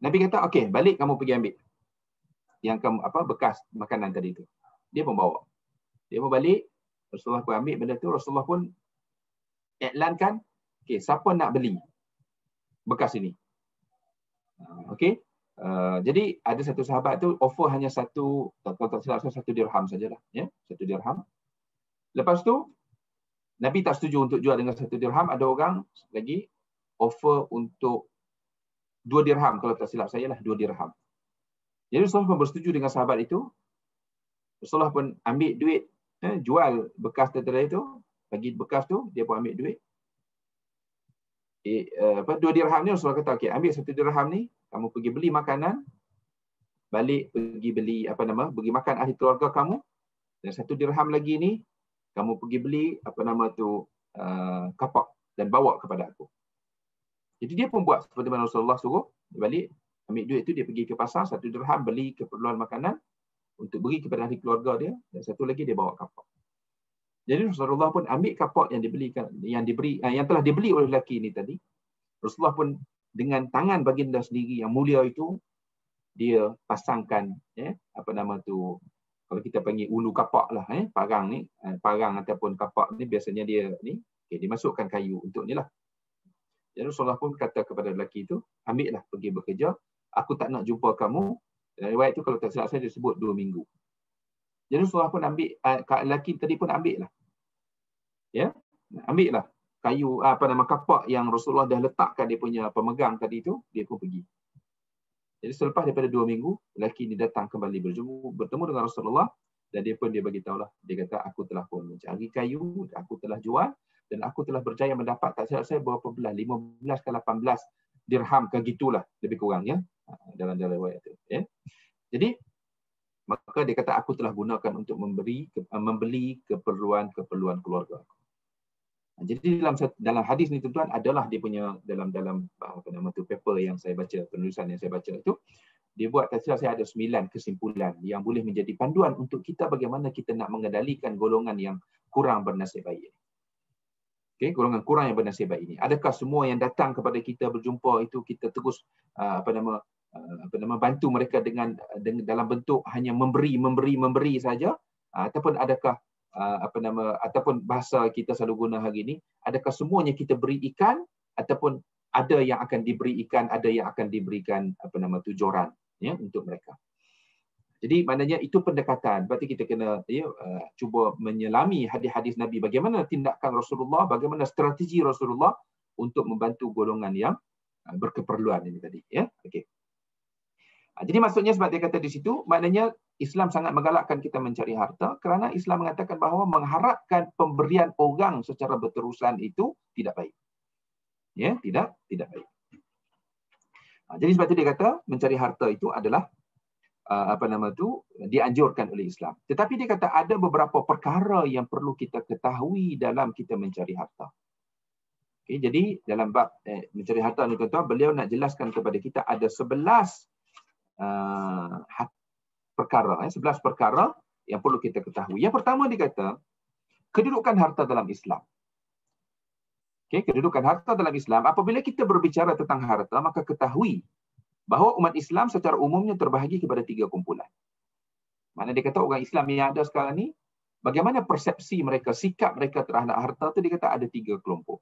Nabi kata, okey, balik kamu pergi ambil yang kamu bekas makanan tadi tu. Dia pun bawa. Dia pun balik, Rasulullah pun ambil benda tu, Rasulullah pun iklankan, okey, siapa nak beli bekas ini? Okey. Jadi ada satu sahabat tu offer hanya satu, kalau tak silap saya, 1 dirham sajalah, ya, 1 dirham. Lepas tu Nabi tak setuju untuk jual dengan 1 dirham, ada orang lagi offer untuk 2 dirham, kalau tak silap saya lah 2 dirham. Jadi Rasulullah pun bersetuju dengan sahabat itu. Rasulullah pun ambil duit, jual bekas tadi tu, bagi bekas tu, dia pun ambil duit. 2 dirham ni Rasulullah kata, okey, ambil 1 dirham ni, kamu pergi beli makanan, balik pergi beli bagi makan ahli keluarga kamu, dan 1 dirham lagi ni kamu pergi beli kapak dan bawa kepada aku. Jadi dia pun buat seperti mana Rasulullah suruh. Dia balik ambil duit tu, dia pergi ke pasar, 1 dirham beli keperluan makanan untuk beri kepada ahli keluarga dia, dan satu lagi dia bawa kapak. Jadi Rasulullah pun ambil kapak yang yang telah dibeli oleh lelaki ini tadi. Rasulullah pun dengan tangan baginda sendiri yang mulia itu, dia pasangkan kalau kita panggil ulu kapak lah, parang ni, parang ataupun kapak ni biasanya dia ni, dimasukkan kayu untuk ni lah. Jadi Rasulullah pun kata kepada lelaki itu, ambillah pergi bekerja, aku tak nak jumpa kamu. Dan riwayat itu kalau tak silap saya disebut 2 minggu. Jadi Rasulullah pun ambil, lelaki tadi pun ambil lah. Ya, ambil lah kayu, kapak yang Rasulullah dah letakkan dia punya pemegang tadi tu, dia pun pergi. Jadi selepas daripada 2 minggu, lelaki ini datang kembali bertemu dengan Rasulullah, dan dia bagi tahulah, dia kata, aku telah pun mencari kayu, aku telah jual, dan aku telah berjaya mendapat, tak silap saya berapa belas, 15 ke 18 dirham ke gitulah, lebih kurang, ya, dalam riwayat itu. Ya. Jadi maka dia kata, aku telah gunakan untuk membeli keperluan keluarga aku. Jadi dalam hadis ni tuan-tuan, adalah dia punya dalam paper yang saya baca, penulisan yang saya baca itu, dia buat, tak silap saya ada 9 kesimpulan yang boleh menjadi panduan untuk kita bagaimana kita nak mengendalikan golongan yang kurang bernasib baik. Okay, golongan kurang yang bernasib baik ini. Adakah semua yang datang kepada kita berjumpa itu kita terus bantu mereka dengan dalam bentuk hanya memberi saja, ataupun adakah ataupun bahasa kita selalu guna hari ini, adakah semuanya kita beri ikan, ataupun ada yang akan diberi ikan, ada yang akan diberikan joran, ya, untuk mereka. Jadi maknanya itu pendekatan. Berarti kita kena cuba menyelami hadis-hadis Nabi, bagaimana tindakan Rasulullah, bagaimana strategi Rasulullah untuk membantu golongan yang berkeperluan ini tadi, ya. Okey. Jadi maksudnya sebab dia kata di situ, maknanya Islam sangat menggalakkan kita mencari harta, kerana Islam mengatakan bahawa mengharapkan pemberian orang secara berterusan itu tidak baik. Ya, tidak baik. Jadi sebab itu dia kata mencari harta itu adalah dianjurkan oleh Islam. Tetapi dia kata ada beberapa perkara yang perlu kita ketahui dalam kita mencari harta. Okay, jadi dalam bab mencari harta ni tuan-tuan, beliau nak jelaskan kepada kita ada 11 perkara, 11 perkara yang perlu kita ketahui. Yang pertama dia kata kedudukan harta dalam Islam. Okay, kedudukan harta dalam Islam, apabila kita berbicara tentang harta, maka ketahui bahawa umat Islam secara umumnya terbahagi kepada 3 kumpulan. Mana dia kata orang Islam yang ada sekarang ni, bagaimana persepsi mereka, sikap mereka terhadap harta tu, dia kata ada 3 kelompok.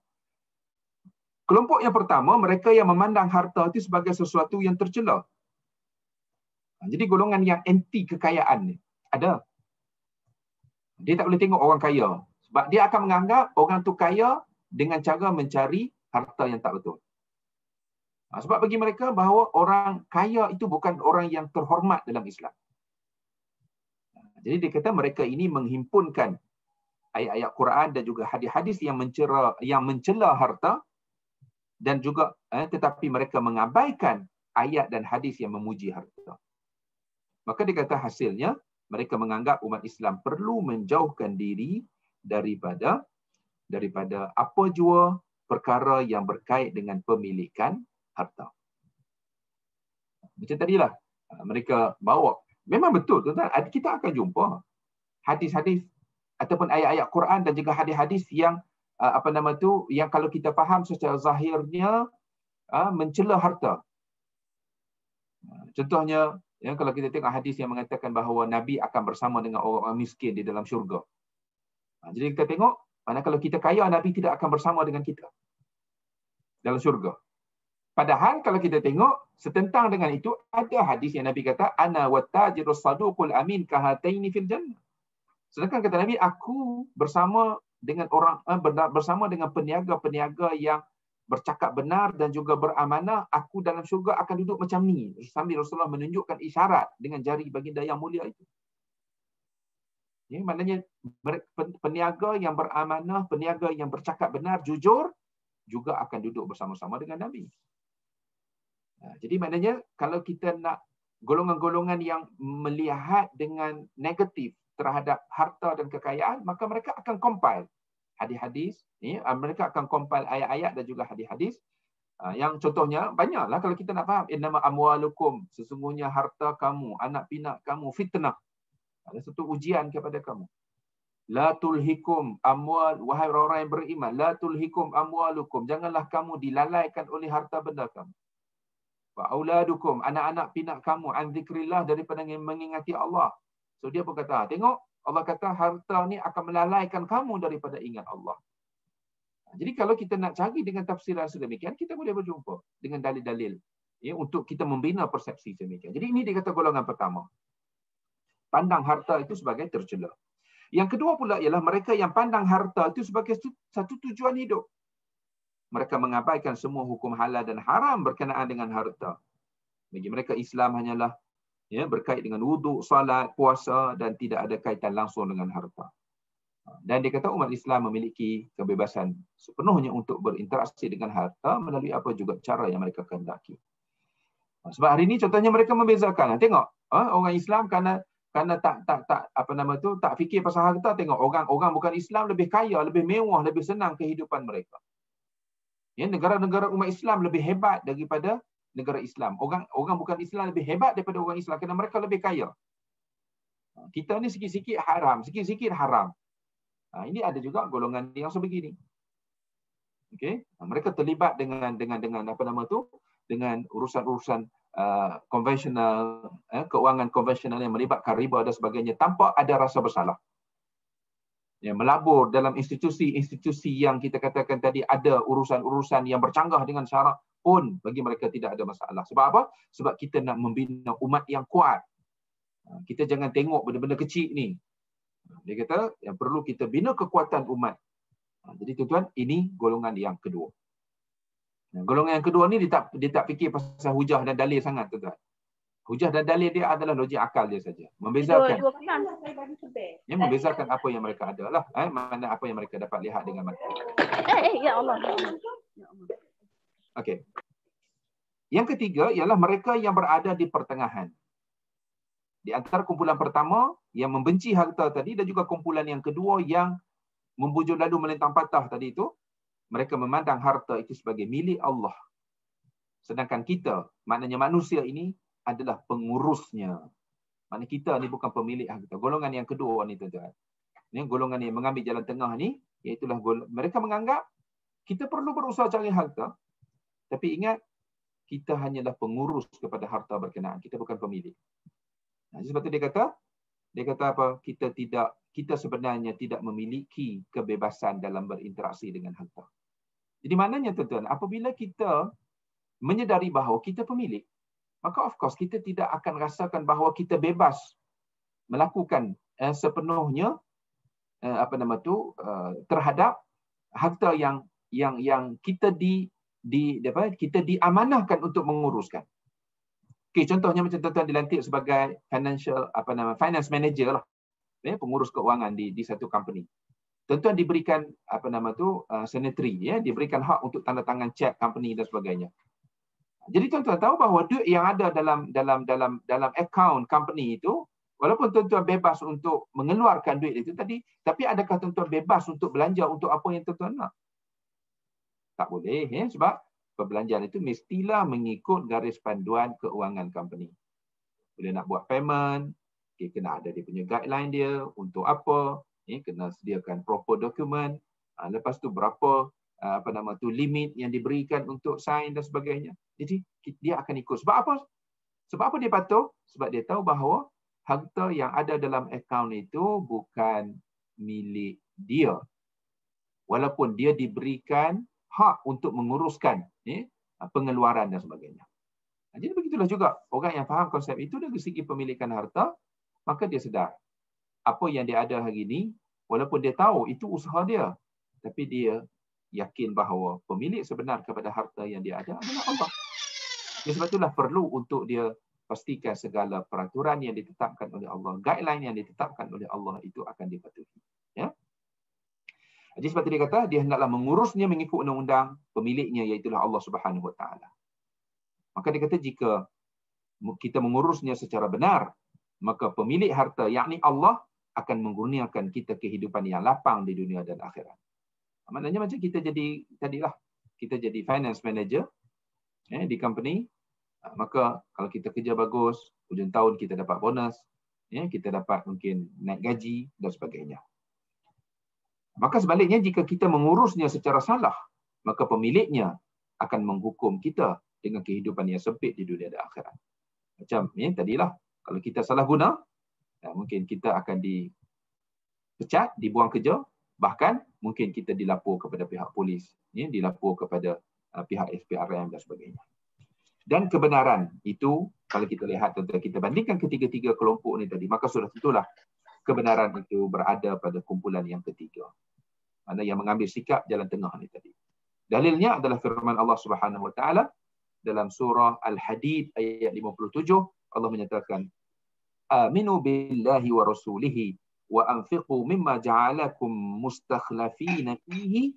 Kelompok yang pertama, mereka yang memandang harta itu sebagai sesuatu yang tercela. Jadi golongan yang anti kekayaan ni ada. Dia tak boleh tengok orang kaya. Sebab dia akan menganggap orang tu kaya dengan cara mencari harta yang tak betul. Sebab bagi mereka bahawa orang kaya itu bukan orang yang terhormat dalam Islam. Jadi dia kata mereka ini menghimpunkan ayat-ayat Quran dan juga hadis-hadis yang mencela harta, dan juga tetapi mereka mengabaikan ayat dan hadis yang memuji harta. Maka dia kata hasilnya mereka menganggap umat Islam perlu menjauhkan diri daripada apa jua perkara yang berkait dengan pemilikan harta. Macam tadilah mereka bawa. Memang betul tuan-tuan, kita akan jumpa hadis-hadis ataupun ayat-ayat Quran dan juga hadis-hadis yang yang kalau kita faham secara zahirnya mencela harta. Contohnya, kalau kita tengok hadis yang mengatakan bahawa Nabi akan bersama dengan orang miskin di dalam syurga. Jadi kita tengok, mana kalau kita kaya, Nabi tidak akan bersama dengan kita dalam syurga. Padahal kalau kita tengok, setentang dengan itu, ada hadis yang Nabi kata, ana wattajirus saduqul amin kahataini fil jannah. Sedangkan kata Nabi, aku bersama dengan peniaga-peniaga yang bercakap benar dan juga beramanah, aku dalam syurga akan duduk macam ni. Sambil Rasulullah menunjukkan isyarat dengan jari baginda yang mulia itu. Maknanya peniaga yang beramanah, peniaga yang bercakap benar, jujur, juga akan duduk bersama-sama dengan Nabi. Jadi maknanya kalau kita nak golongan-golongan yang melihat dengan negatif terhadap harta dan kekayaan, maka mereka akan compile hadis-hadis, mereka akan compile ayat-ayat dan juga hadis-hadis. Yang contohnya banyaklah kalau kita nak faham. Innama amwalukum, sesungguhnya harta kamu, anak pinak kamu, fitnah. Ada satu ujian kepada kamu. La tulhikum amwal, wahai orang yang beriman, la tulhikum amwalukum, janganlah kamu dilalaikan oleh harta benda kamu. Wa auladukum, anak-anak pinak kamu, an zikrillah, daripada mengingati Allah. So dia pun kata, tengok Allah kata harta ni akan melalaikan kamu daripada ingat Allah. Jadi kalau kita nak cari dengan tafsiran sedemikian, kita boleh berjumpa dengan dalil-dalil untuk kita membina persepsi sedemikian. Jadi ini dia kata golongan pertama. Pandang harta itu sebagai tercela. Yang kedua pula ialah mereka yang pandang harta itu sebagai satu tujuan hidup. Mereka mengabaikan semua hukum halal dan haram berkenaan dengan harta. Bagi mereka Islam hanyalah berkait dengan wuduk, salat, puasa dan tidak ada kaitan langsung dengan harta. Dan dia kata umat Islam memiliki kebebasan sepenuhnya untuk berinteraksi dengan harta melalui apa juga cara yang mereka kehendaki. Sebab hari ini contohnya mereka membezakan. Tengok, orang Islam kerana tak fikir pasal harta, tengok orang bukan Islam lebih kaya, lebih mewah, lebih senang kehidupan mereka. Negara-negara umat Islam lebih hebat daripada negara Islam. Orang bukan Islam lebih hebat daripada orang Islam kerana mereka lebih kaya. Kita ni sikit-sikit haram, sikit-sikit haram. Ini ada juga golongan yang sebegini. Okey, mereka terlibat dengan dengan urusan-urusan konvensional, keuangan konvensional yang melibatkan riba dan sebagainya tanpa ada rasa bersalah. Melabur dalam institusi-institusi yang kita katakan tadi ada urusan-urusan yang bercanggah dengan syarak pun bagi mereka tidak ada masalah. Sebab apa? Sebab kita nak membina umat yang kuat. Kita jangan tengok benda-benda kecil ni. Dia kata yang perlu kita bina kekuatan umat. Jadi tuan-tuan, ini golongan yang kedua. Golongan yang kedua ni dia tak fikir pasal hujah dan dalil sangat, tuan-tuan. Hujah dan dalil dia adalah logik akal dia saja. Membezakan. Membezakan apa yang mereka ada lah. Mana apa yang mereka dapat lihat dengan mata. Ya Allah. Okey. Yang ketiga ialah mereka yang berada di pertengahan. Di antara kumpulan pertama yang membenci harta tadi dan juga kumpulan yang kedua yang membujur lalu melintang patah tadi itu, mereka memandang harta itu sebagai milik Allah. Sedangkan kita, maknanya manusia ini adalah pengurusnya. Maknanya kita ni bukan pemilik harta. Golongan yang kedua ni tuan-tuan. Ni golongan yang mengambil jalan tengah ni, iaitulah mereka menganggap kita perlu berusaha cari harta, tapi ingat kita hanyalah pengurus kepada harta berkenaan. Kita bukan pemilik. Sebab tu dia kata apa? Kita sebenarnya tidak memiliki kebebasan dalam berinteraksi dengan harta. Jadi maknanya tuan-tuan, apabila kita menyedari bahawa kita pemilik, maka of course kita tidak akan rasakan bahawa kita bebas melakukan sepenuhnya terhadap harta yang kita kita diamanahkan untuk menguruskan. Okey, contohnya macam tuan-tuan dilantik sebagai finance manager lah, pengurus keuangan di satu company. Tuan-tuan diberikan signatory, diberikan hak untuk tanda tangan cek company dan sebagainya. Jadi tuan-tuan tahu bahawa duit yang ada dalam account company itu, walaupun tuan-tuan bebas untuk mengeluarkan duit itu tadi, tapi adakah tuan-tuan bebas untuk belanja untuk apa yang tuan-tuan nak? Tak boleh, sebab perbelanjaan itu mestilah mengikut garis panduan keuangan company. Bila nak buat payment, kena ada dia punya guideline dia untuk apa, kena sediakan proper dokumen, lepas tu berapa limit yang diberikan untuk sign dan sebagainya. Jadi dia akan ikut. Sebab apa? Sebab apa dia patuh? Sebab dia tahu bahawa harta yang ada dalam akaun itu bukan milik dia. Walaupun dia diberikan hak untuk menguruskan pengeluaran dan sebagainya. Jadi begitulah juga orang yang faham konsep itu dari segi pemilikan harta, maka dia sedar apa yang dia ada hari ini, walaupun dia tahu itu usaha dia, tapi dia yakin bahawa pemilik sebenar kepada harta yang dia ada adalah Allah. Sebab itulah perlu untuk dia pastikan segala peraturan yang ditetapkan oleh Allah, guideline yang ditetapkan oleh Allah itu akan dipatuhi. Ya. Jadi sebab itu dia kata, dia hendaklah mengurusnya mengikut undang-undang pemiliknya, iaitulah Allah Subhanahu Wa Taala. Maka dia kata, jika kita mengurusnya secara benar, maka pemilik harta, yakni Allah, akan mengurniakan kita kehidupan yang lapang di dunia dan akhirat. Maknanya macam kita jadi, tadilah, kita jadi finance manager di company, maka kalau kita kerja bagus, hujung tahun kita dapat bonus, kita dapat mungkin naik gaji dan sebagainya. Maka sebaliknya, jika kita mengurusnya secara salah, maka pemiliknya akan menghukum kita dengan kehidupan yang sempit di dunia dan akhirat. Macam tadilah, kalau kita salah guna, mungkin kita akan dipecat, dibuang kerja, bahkan mungkin kita dilapor kepada pihak polis, dilapor kepada pihak SPRM dan sebagainya. Dan kebenaran itu, kalau kita lihat, kita bandingkan ketiga-tiga kelompok ni tadi, maka sudah tentulah kebenaran itu berada pada kumpulan yang ketiga. Mana yang mengambil sikap jalan tengah ni tadi. Dalilnya adalah firman Allah Subhanahu Wa Taala dalam surah Al-Hadid ayat 57. Allah menyatakan, Aminu billahi wa rasulihi wa anfiqu mimma ja'alakum mustakhlafina fihi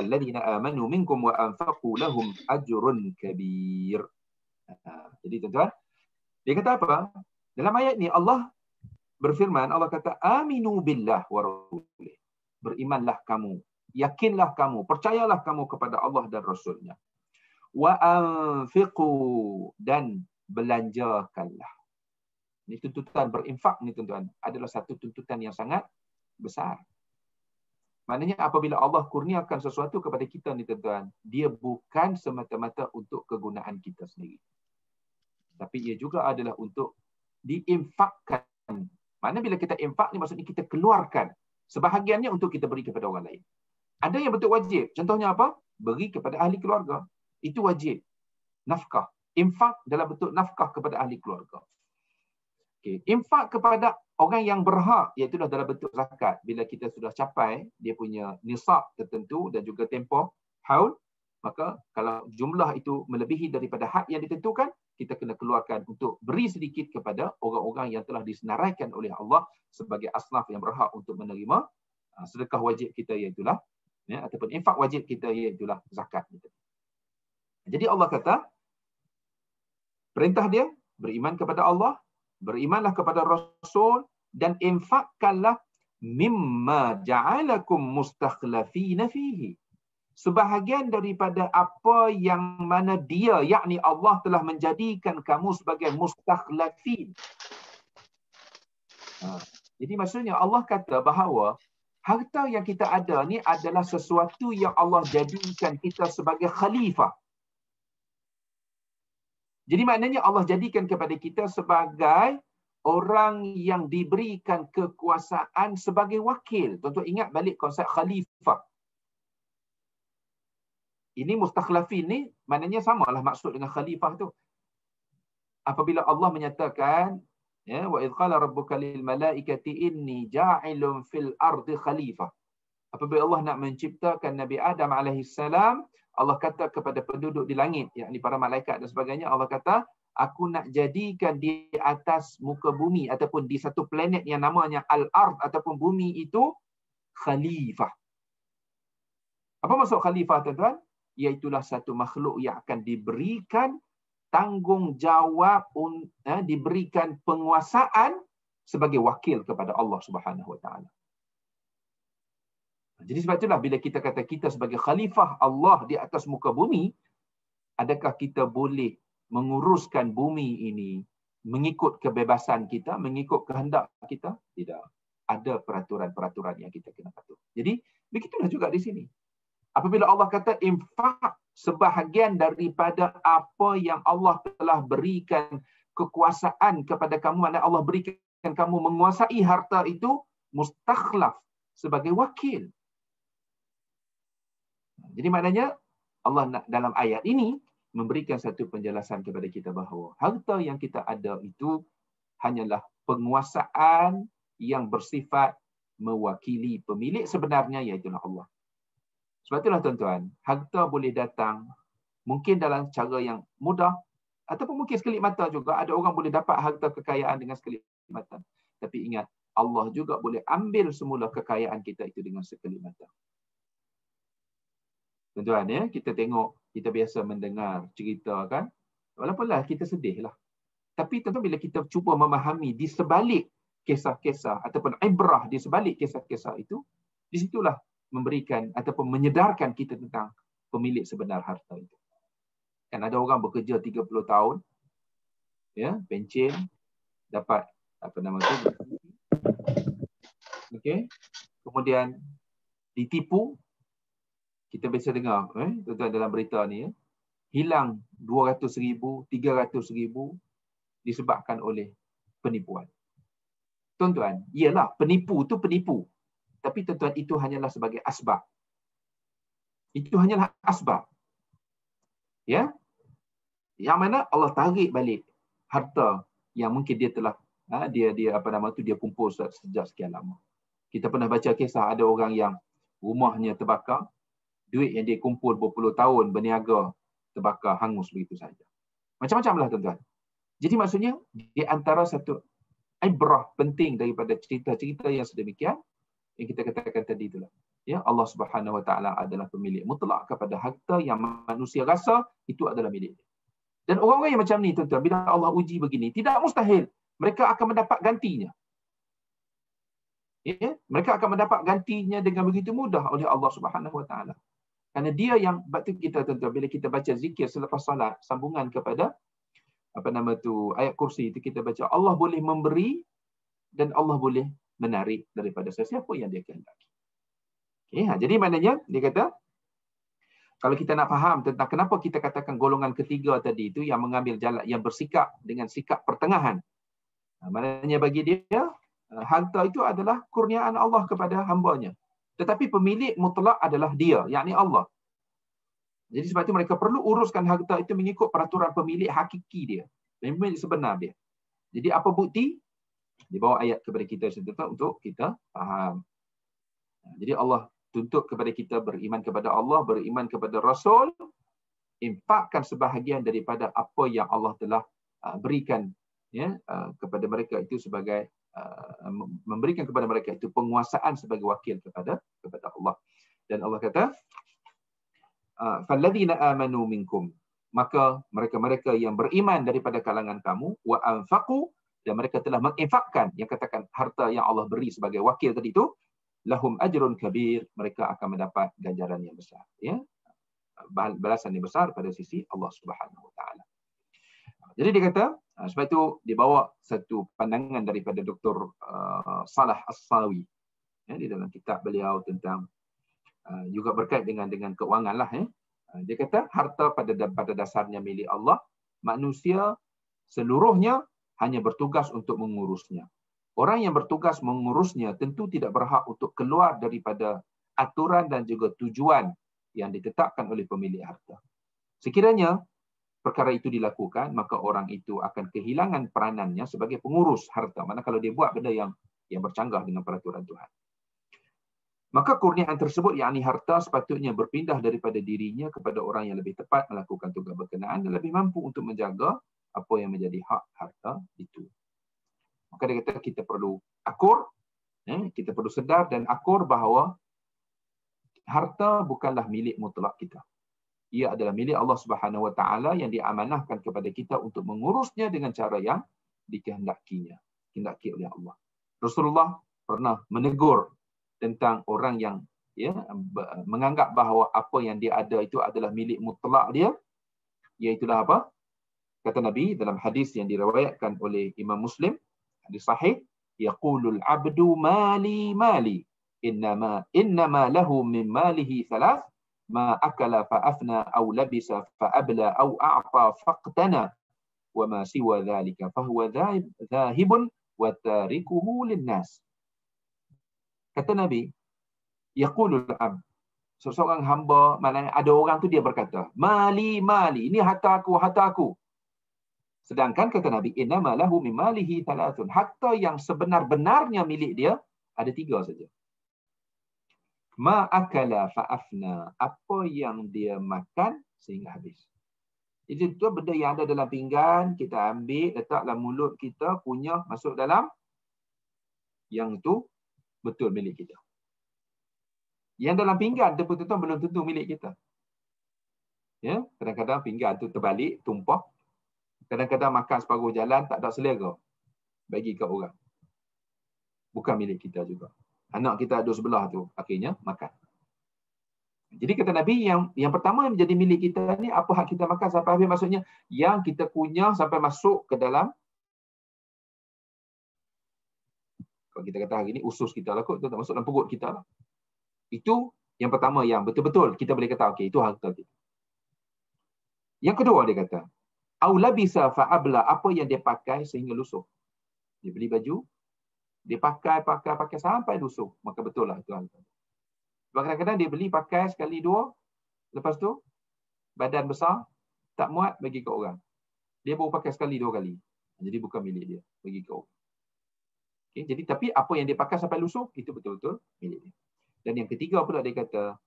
alladhina amanu minkum wa anfaqu lahum ajrun kabir. Jadi tuan-tuan, dia kata apa? Dalam ayat ni Allah berfirman, Allah kata, Aminu billah wa rasulihi. Berimanlah kamu, yakinlah kamu, percayalah kamu kepada Allah dan Rasulnya. Wa anfiqu, dan belanjakanlah. Ini tuntutan berinfak ni tuan-tuan adalah satu tuntutan yang sangat besar. Maknanya apabila Allah kurniakan sesuatu kepada kita ni tuan-tuan, dia bukan semata-mata untuk kegunaan kita sendiri. Tapi ia juga adalah untuk diinfakkan. Mana bila kita infak ni maksudnya kita keluarkan sebahagiannya untuk kita beri kepada orang lain. Ada yang bentuk wajib. Contohnya apa? Beri kepada ahli keluarga. Itu wajib. Nafkah. Infak dalam bentuk nafkah kepada ahli keluarga. Okay. Infak kepada orang yang berhak, iaitu dalam bentuk zakat. Bila kita sudah capai dia punya nisab tertentu dan juga tempoh haul, maka kalau jumlah itu melebihi daripada had yang ditentukan, kita kena keluarkan untuk beri sedikit kepada orang-orang yang telah disenaraikan oleh Allah sebagai asnaf yang berhak untuk menerima sedekah wajib kita, iaitulah ataupun infak wajib kita, iaitulah zakat. Jadi Allah kata, perintah dia, beriman kepada Allah, berimanlah kepada Rasul, dan infakkanlah mimma ja'alakum mustakhlafina fihi. Sebahagian daripada apa yang mana dia, yakni Allah telah menjadikan kamu sebagai mustakhlafin. Jadi maksudnya Allah kata bahawa harta yang kita ada ni adalah sesuatu yang Allah jadikan kita sebagai khalifah. Jadi maknanya Allah jadikan kepada kita sebagai orang yang diberikan kekuasaan sebagai wakil. Tuan-tuan ingat balik konsep khalifah. Ini mustakhlafin ni maknanya samalah maksud dengan khalifah tu. Apabila Allah menyatakan, ya, wa idh qala rabbuka lil malaikati inni ja'ilun fil ardi khalifah. Apabila Allah nak menciptakan Nabi Adam alaihissalam, Allah kata kepada penduduk di langit, yakni para malaikat dan sebagainya, Allah kata, aku nak jadikan di atas muka bumi ataupun di satu planet yang namanya Al-Ard ataupun bumi itu khalifah. Apa maksud khalifah, tuan-tuan? Iaitulah satu makhluk yang akan diberikan tanggungjawab, diberikan penguasaan sebagai wakil kepada Allah Subhanahu Wa Taala. Jadi sebab itulah bila kita kata kita sebagai khalifah Allah di atas muka bumi, adakah kita boleh menguruskan bumi ini mengikut kebebasan kita, mengikut kehendak kita? Tidak. Ada peraturan-peraturan yang kita kena patuh. Jadi begitulah juga di sini. Apabila Allah kata infak sebahagian daripada apa yang Allah telah berikan kekuasaan kepada kamu, maknanya Allah berikan kamu menguasai harta itu, mustakhlaf, sebagai wakil. Jadi maknanya Allah dalam ayat ini memberikan satu penjelasan kepada kita bahawa harta yang kita ada itu hanyalah penguasaan yang bersifat mewakili pemilik sebenarnya, iaitu Allah. Sebab itulah tuan-tuan, harta boleh datang mungkin dalam cara yang mudah ataupun mungkin sekelip mata juga. Ada orang boleh dapat harta kekayaan dengan sekelip mata. Tapi ingat, Allah juga boleh ambil semula kekayaan kita itu dengan sekelip mata. Tuan-tuan, ya, kita tengok, kita biasa mendengar cerita kan. Walaupunlah kita sedih lah. Tapi tuan-tuan, bila kita cuba memahami di sebalik kisah-kisah ataupun ibrah di sebalik kisah-kisah itu, di situlah memberikan ataupun menyedarkan kita tentang pemilik sebenar harta itu. Kan ada orang bekerja 30 tahun, ya, pencen, dapat apa nama tu, okey, kemudian ditipu. Kita biasa dengar, tuan-tuan, dalam berita ni, hilang 200,000, 300,000 disebabkan oleh penipuan. Tuan-tuan, iyalah penipu tu penipu. Tapi tuan-tuan, itu hanyalah sebagai asbab. Itu hanyalah asbab. Ya? Yang mana Allah tarik balik harta yang mungkin dia telah dia apa nama tu dia kumpul sejak sekian lama. Kita pernah baca kisah ada orang yang rumahnya terbakar, duit yang dia kumpul berpuluh tahun berniaga terbakar hangus begitu saja. Macam-macamlah tuan-tuan. Jadi maksudnya di antara satu ibrah penting daripada cerita-cerita yang sedemikian yang kita katakan tadi itulah. Ya, Allah Subhanahu Wa Taala adalah pemilik mutlak kepada harta yang manusia rasa itu adalah milik dia. Dan orang-orang yang macam ni tuan-tuan, bila Allah uji begini, tidak mustahil mereka akan mendapat gantinya. Ya, mereka akan mendapat gantinya dengan begitu mudah oleh Allah Subhanahu Wa Taala. Kerana dia yang, waktu kita tuan-tuan, bila kita baca zikir selepas salat, sambungan kepada apa nama tu ayat kursi itu, kita baca Allah boleh memberi dan Allah boleh menarik daripada sesiapa yang dia kehendaki. Okay, jadi maknanya dia kata, kalau kita nak faham tentang kenapa kita katakan golongan ketiga tadi itu yang mengambil jalan, yang bersikap dengan sikap pertengahan. Maknanya bagi dia, harta itu adalah kurniaan Allah kepada hamba-Nya. Tetapi pemilik mutlak adalah dia, yakni Allah. Jadi sebab itu mereka perlu uruskan harta itu mengikut peraturan pemilik hakiki dia, pemilik sebenar dia. Jadi apa bukti? Dibawa ayat kepada kita untuk kita faham. Jadi Allah tuntut kepada kita beriman kepada Allah, beriman kepada Rasul, infakkan sebahagian daripada apa yang Allah telah berikan, ya, kepada mereka itu sebagai memberikan kepada mereka itu penguasaan sebagai wakil kepada Allah. Dan Allah kata, "Falladzina amanu minkum." maka mereka-mereka yang beriman daripada kalangan kamu wa anfaqu, dan mereka telah menginfakkan, yang katakan harta yang Allah beri sebagai wakil tadi itu, lahum ajrun kabir, mereka akan mendapat ganjaran yang besar, ya, balasan yang besar pada sisi Allah Subhanahu Wa Taala. Jadi dia kata, sebab itu dibawa satu pandangan daripada Dr. Salah As-Sawi, ya, di dalam kitab beliau tentang juga berkait dengan keuangan lah, ya. Dia kata harta pada dasarnya milik Allah, manusia seluruhnya hanya bertugas untuk mengurusnya. Orang yang bertugas mengurusnya tentu tidak berhak untuk keluar daripada aturan dan juga tujuan yang ditetapkan oleh pemilik harta. Sekiranya perkara itu dilakukan, maka orang itu akan kehilangan peranannya sebagai pengurus harta. Mana kalau dia buat benda yang bercanggah dengan peraturan Tuhan. Maka kurniaan tersebut, yakni harta, sepatutnya berpindah daripada dirinya kepada orang yang lebih tepat melakukan tugas berkenaan dan lebih mampu untuk menjaga apa yang menjadi hak harta itu. Maka dia kata kita perlu akur, kita perlu sedar dan akur bahawa harta bukanlah milik mutlak kita. Ia adalah milik Allah Subhanahu Wa Taala yang diamanahkan kepada kita untuk mengurusnya dengan cara yang dikehendaki oleh Allah. Rasulullah pernah menegur tentang orang yang menganggap bahawa apa yang dia ada itu adalah milik mutlak dia, iaitulah apa? Kata Nabi dalam hadis yang diriwayatkan oleh Imam Muslim, hadis sahih, yaqulul abdu mali mali innama lahu min malihi thalath ma akala fa afna aw labisa fa abla aw a'ta faqtana wa ma siwa dhalika fa huwa dhahibun wa tarikuhu linnas. Kata Nabi, yaqulul abd, seseorang hamba, maknanya ada orang tu dia berkata, mali mali, ini harta aku. Sedangkan kata Nabi, innama lahu min malihi thalathun, harta yang sebenar-benarnya milik dia ada 3 saja. Ma akala fa afna, apa yang dia makan sehingga habis. Jadi itu benda yang ada dalam pinggan, kita ambil, letak dalam mulut kita, kunyah, masuk dalam, yang itu betul milik kita. Yang dalam pinggan tu betul-betul belum tentu milik kita. Ya, kadang-kadang pinggan tu terbalik, tumpah. Kadang-kadang makan separuh jalan tak ada selera, bagi ke orang. Bukan milik kita juga. Anak kita ada sebelah tu, akhirnya makan. Jadi kata Nabi, yang pertama yang menjadi milik kita ni, apa hak kita makan sampai habis, maksudnya yang kita kunyah sampai masuk ke dalam, kalau kita kata hari ni usus kita lah kot, tu tak masuk dalam perut kita lah. Itu yang pertama yang betul-betul kita boleh kata okey, itu harta kita. Yang kedua dia kata, au labisa fa abla, apa yang dia pakai sehingga lusuh. Dia beli baju, dia pakai sampai lusuh, maka betul lah itu harta. Sebab kadang-kadang dia beli pakai sekali dua, lepas tu badan besar, tak muat bagi ke orang. Dia baru pakai sekali dua kali. Jadi bukan milik dia, bagi ke orang. Okay, jadi tapi apa yang dia pakai sampai lusuh itu betul-betul milik dia. Dan yang ketiga pula dia kata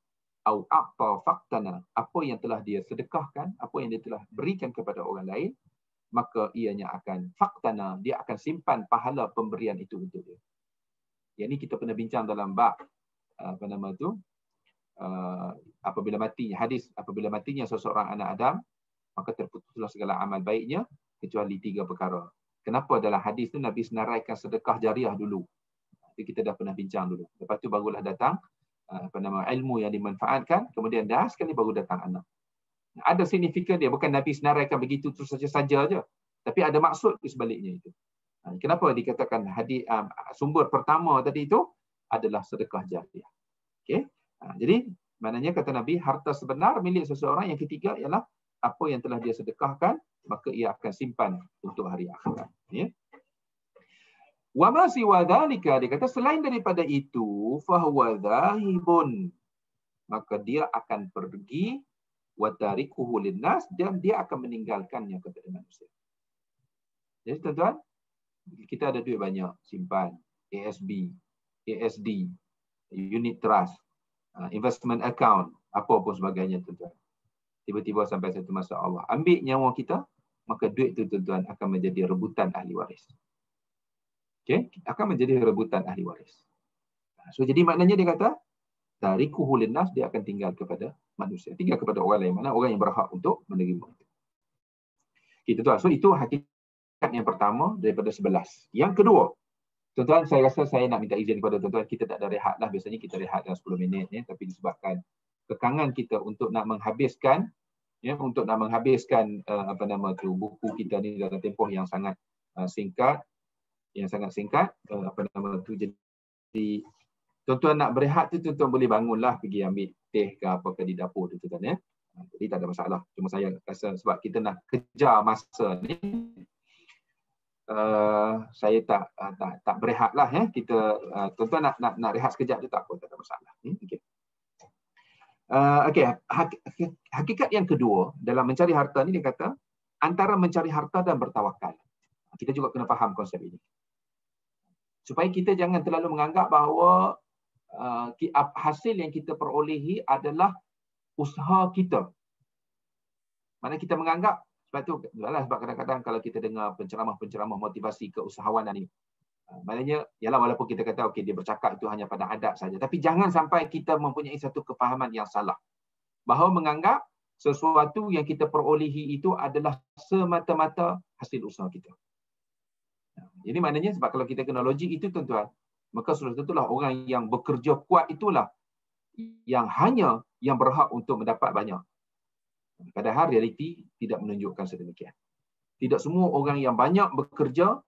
au a'ta faqtana, apa yang telah dia sedekahkan, apa yang dia telah berikan kepada orang lain, maka ianya akan faqtana, dia akan simpan pahala pemberian itu untuk dia. Yang ini kita pernah bincang dalam bab apabila matinya seseorang anak Adam, maka terputuslah segala amal baiknya kecuali 3 perkara. Kenapa dalam hadis tu Nabi senaraikan sedekah jariah dulu? Itu kita dah pernah bincang dulu. Lepas tu barulah datang ilmu yang dimanfaatkan, kemudian dah sekali baru datang anak. Ada signifikan dia, bukan Nabi senaraikan begitu terus saja je, tapi ada maksud di sebaliknya itu. Kenapa dikatakan hadis sumber pertama tadi itu adalah sedekah jariah. Okey. Jadi maknanya kata Nabi, harta sebenar milik seseorang. Yang ketiga ialah apa yang telah dia sedekahkan, maka ia akan simpan untuk hari akhirat. Ya. Wa ma siwa dzalika, dia kata selain daripada itu, fa huwa dhahibun, maka dia akan pergi, wa tarikuhu linnas, dan dia akan meninggalkannya kepada manusia. Jadi tuan-tuan, kita ada duit banyak, simpan ASB, ASD, unit trust, investment account, apa pun sebagainya tuan-tuan. Tiba-tiba sampai satu masa Allah ambil nyawa kita, maka duit itu tuan-tuan akan menjadi rebutan ahli waris. Okey, akan menjadi rebutan ahli waris. So jadi maknanya dia kata tarikuhu linnas, dia akan tinggal kepada manusia, tinggal kepada orang lain, mana orang yang berhak untuk menerima itu. Okay, tuan. So itu hakikat yang pertama daripada 11. Yang kedua, tuan-tuan, saya rasa saya nak minta izin kepada tuan-tuan, kita tak ada rehat lah. Biasanya kita rehat dalam 10 minit, ya, tapi disebabkan kekangan kita untuk nak menghabiskan, buku kita ni dalam tempoh yang sangat singkat, jadi tuan-tuan nak berehat tu, tuan-tuan boleh bangunlah, pergi ambil teh ke apa ke di dapur tu, tuan-tuan, ya. Jadi tak ada masalah. Cuma saya rasa sebab kita nak kejar masa ni, saya tak berehat lah, ya. Kita tuan-tuan nak rehat sekejap tu tak apa, tak ada masalah. Okey. Hakikat yang kedua dalam mencari harta ni, dia kata antara mencari harta dan bertawakal. Kita juga kena faham konsep ini, supaya kita jangan terlalu menganggap bahawa hasil yang kita perolehi adalah usaha kita. Mana kita menganggap, sebab kadang-kadang kalau kita dengar penceramah motivasi keusahawanan ini, maknanya ialah walaupun kita kata okey, dia bercakap itu hanya pada adab saja, tapi jangan sampai kita mempunyai satu kefahaman yang salah bahawa menganggap sesuatu yang kita perolehi itu adalah semata-mata hasil usaha kita. Jadi maknanya sebab kalau kita kena logik itu, tuan-tuan, maka sudah tentulah orang yang bekerja kuat itulah yang berhak untuk mendapat banyak. Padahal realiti tidak menunjukkan sedemikian. Tidak semua orang yang banyak bekerja,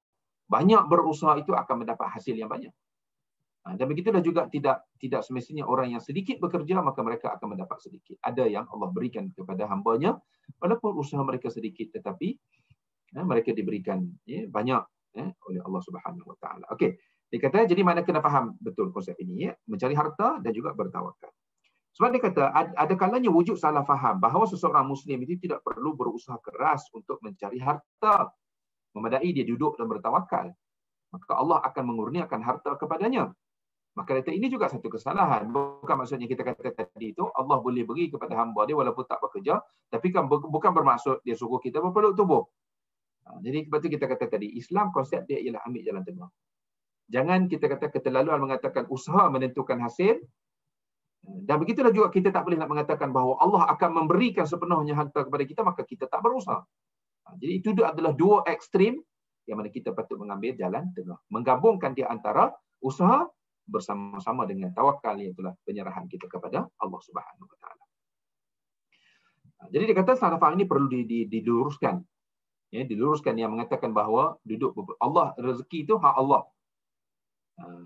banyak berusaha itu akan mendapat hasil yang banyak. Dan begitulah juga tidak semestinya orang yang sedikit bekerja maka mereka akan mendapat sedikit. Ada yang Allah berikan kepada hamba-Nya walaupun usaha mereka sedikit, tetapi mereka diberikan banyak oleh Allah Subhanahu Wa Taala. Okey, dia kata jadi mana kena faham betul konsep ini, ya, mencari harta dan juga bertawakal. Sebab dia kata ada kalanya wujud salah faham bahawa seseorang Muslim itu tidak perlu berusaha keras untuk mencari harta. Memadai dia duduk dan bertawakal, maka Allah akan mengurniakan harta kepadanya. Maka kata ini juga satu kesalahan. Bukan maksudnya kita kata tadi itu Allah boleh beri kepada hamba dia walaupun tak bekerja, tapi kan bukan bermaksud dia suruh kita berpeluk tubuh. Jadi sebab itu kita kata tadi, Islam konsep dia ialah ambil jalan tengah. Jangan kita kata keterlaluan mengatakan usaha menentukan hasil. Dan begitulah juga kita tak boleh nak mengatakan bahawa Allah akan memberikan sepenuhnya harta kepada kita, maka kita tak berusaha. Jadi itu adalah dua ekstrim yang mana kita patut mengambil jalan tengah. Menggabungkan di antara usaha bersama-sama dengan tawakal, iaitu penyerahan kita kepada Allah Subhanahu Wa Taala. Jadi dia kata salah faham ini perlu diluruskan. Ya, diluruskan yang mengatakan bahawa Allah, rezeki itu hak Allah.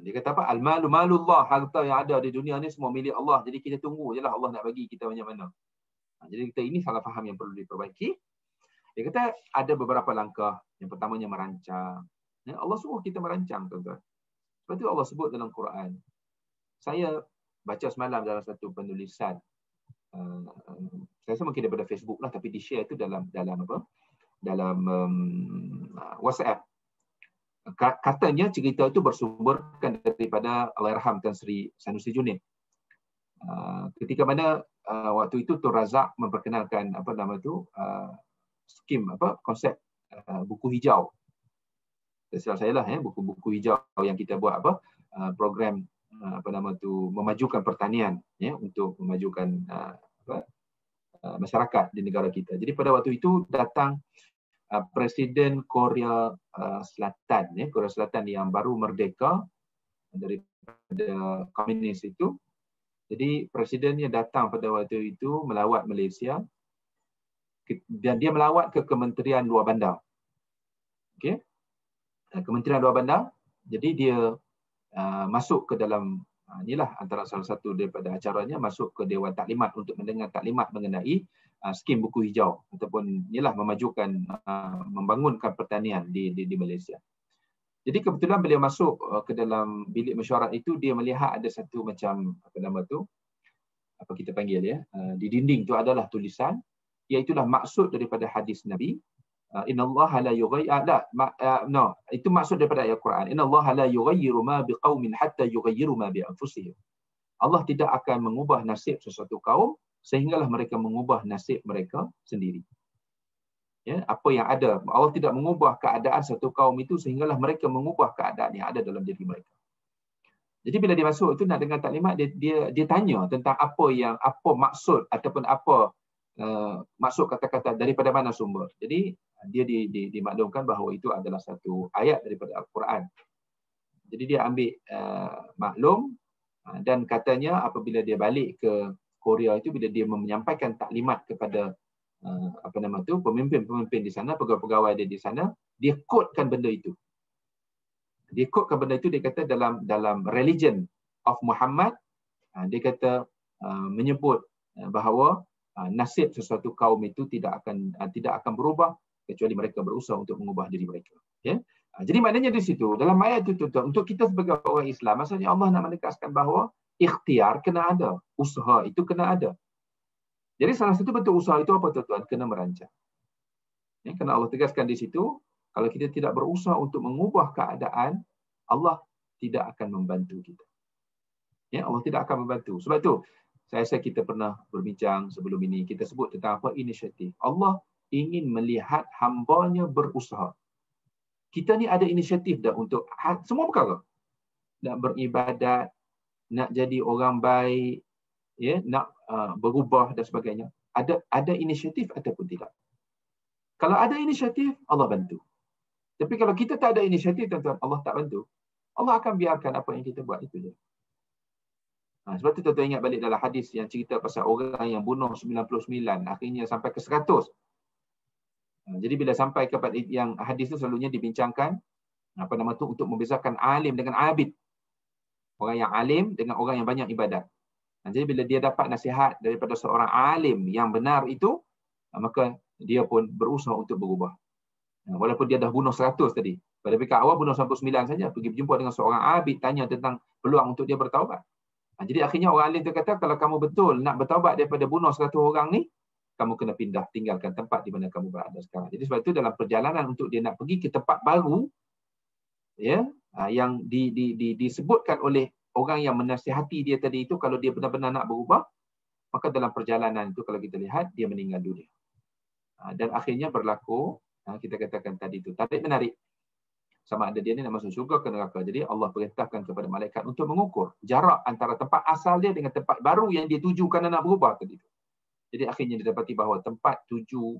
Dia kata apa? Al-malu malullah, harta yang ada di dunia ni semua milik Allah. Jadi kita tunggu je lah Allah nak bagi kita banyak mana. Jadi kita ini salah faham yang perlu diperbaiki. Dia kata ada beberapa langkah. Yang pertamanya merancang. Ya, Allah suruh kita merancang, tuan-tuan. Sebab itu Allah sebut dalam Quran. Saya baca semalam dalam satu penulisan. Saya rasa mungkin daripada Facebook lah, tapi di-share itu dalam WhatsApp. Katanya cerita itu bersumberkan daripada Allahyarham Tan Sri Sanusi Junid. Ketika mana waktu itu Tun Razak memperkenalkan skim konsep buku hijau. Terserah saya lah, buku-buku hijau yang kita buat program memajukan pertanian, untuk memajukan masyarakat di negara kita. Jadi pada waktu itu datang Presiden Korea Selatan, Korea Selatan yang baru merdeka daripada komunis itu. Jadi presidennya datang pada waktu itu melawat Malaysia, dan dia melawat ke Kementerian Luar Bandar. Okey. Kementerian Luar Bandar. Jadi dia masuk ke dalam, inilah antara salah satu daripada acaranya, masuk ke Dewan Taklimat untuk mendengar taklimat mengenai skim buku hijau ataupun inilah memajukan, membangunkan pertanian di Malaysia. Jadi kebetulan beliau masuk ke dalam bilik mesyuarat itu, dia melihat ada satu macam apa kita panggil di dinding tu adalah tulisan, iaitulah maksud daripada hadis Nabi. Innallaha la itu maksud daripada ayat Quran. Innallaha la yughayyiru ma biqaumin hatta yughayyiru ma bi anfusihim. Allah tidak akan mengubah nasib sesuatu kaum sehinggalah mereka mengubah nasib mereka sendiri. Ya, apa yang ada, Allah tidak mengubah keadaan satu kaum itu sehinggalah mereka mengubah keadaan yang ada dalam diri mereka. Jadi bila dia masuk itu nak dengar taklimat, dia tanya tentang apa maksud ataupun apa maksud kata-kata, daripada mana sumber. Jadi dia dimaklumkan bahawa itu adalah satu ayat daripada Al-Quran. Jadi dia ambil maklum dan katanya apabila dia balik ke Korea itu, bila dia menyampaikan taklimat kepada pemimpin-pemimpin di sana, pegawai-pegawai dia di sana, dia quotekan benda itu. Dia quotekan benda itu, dia kata dalam religion of Muhammad, dia kata menyebut bahawa nasib sesuatu kaum itu tidak akan berubah kecuali mereka berusaha untuk mengubah diri mereka. Ya. Jadi maknanya di situ dalam ayat itu untuk kita sebagai orang Islam, maksudnya Allah nak menegaskan bahawa ikhtiar kena ada, usaha itu kena ada. Jadi salah satu bentuk usaha itu apa tuan-tuan? Kena merancang. Ya, kerana Allah tegaskan di situ, kalau kita tidak berusaha untuk mengubah keadaan, Allah tidak akan membantu kita. Ya, Allah tidak akan membantu. Sebab itu saya rasa kita pernah berbincang sebelum ini, kita sebut tentang apa? Inisiatif. Allah ingin melihat hamba-Nya berusaha. Kita ni ada inisiatif dah untuk semua perkara. Nak beribadat, nak jadi orang baik, ya, nak berubah dan sebagainya. Ada inisiatif ataupun tidak. Kalau ada inisiatif, Allah bantu. Tapi kalau kita tak ada inisiatif, tuan-tuan, Allah tak bantu. Allah akan biarkan apa yang kita buat itu je. Sebab tu tuan-tuan ingat balik dalam hadis yang cerita pasal orang yang bunuh 99, akhirnya sampai ke 100. Jadi bila sampai kepada yang hadis itu selalunya dibincangkan untuk membezakan alim dengan abid. Orang yang alim dengan orang yang banyak ibadat. Jadi bila dia dapat nasihat daripada seorang alim yang benar itu, maka dia pun berusaha untuk berubah. Walaupun dia dah bunuh 100 tadi. Pada pihak awal bunuh 99 saja. Pergi berjumpa dengan seorang abid, tanya tentang peluang untuk dia bertaubat. Jadi akhirnya orang alim tu kata, kalau kamu betul nak bertaubat daripada bunuh 100 orang ni, kamu kena pindah, tinggalkan tempat di mana kamu berada sekarang. Jadi sebab itu dalam perjalanan untuk dia nak pergi ke tempat baru, ya, yang disebutkan oleh orang yang menasihati dia tadi itu, kalau dia benar-benar nak berubah, maka dalam perjalanan itu kalau kita lihat, dia meninggal dunia. Dan akhirnya berlaku, kita katakan tadi itu, tarik menarik. Sama ada dia ni nak masuk syurga ke neraka. Jadi Allah perintahkan kepada malaikat untuk mengukur jarak antara tempat asal dia dengan tempat baru yang dia tuju kerana nak berubah tadi itu. Jadi akhirnya didapati bahawa tempat tuju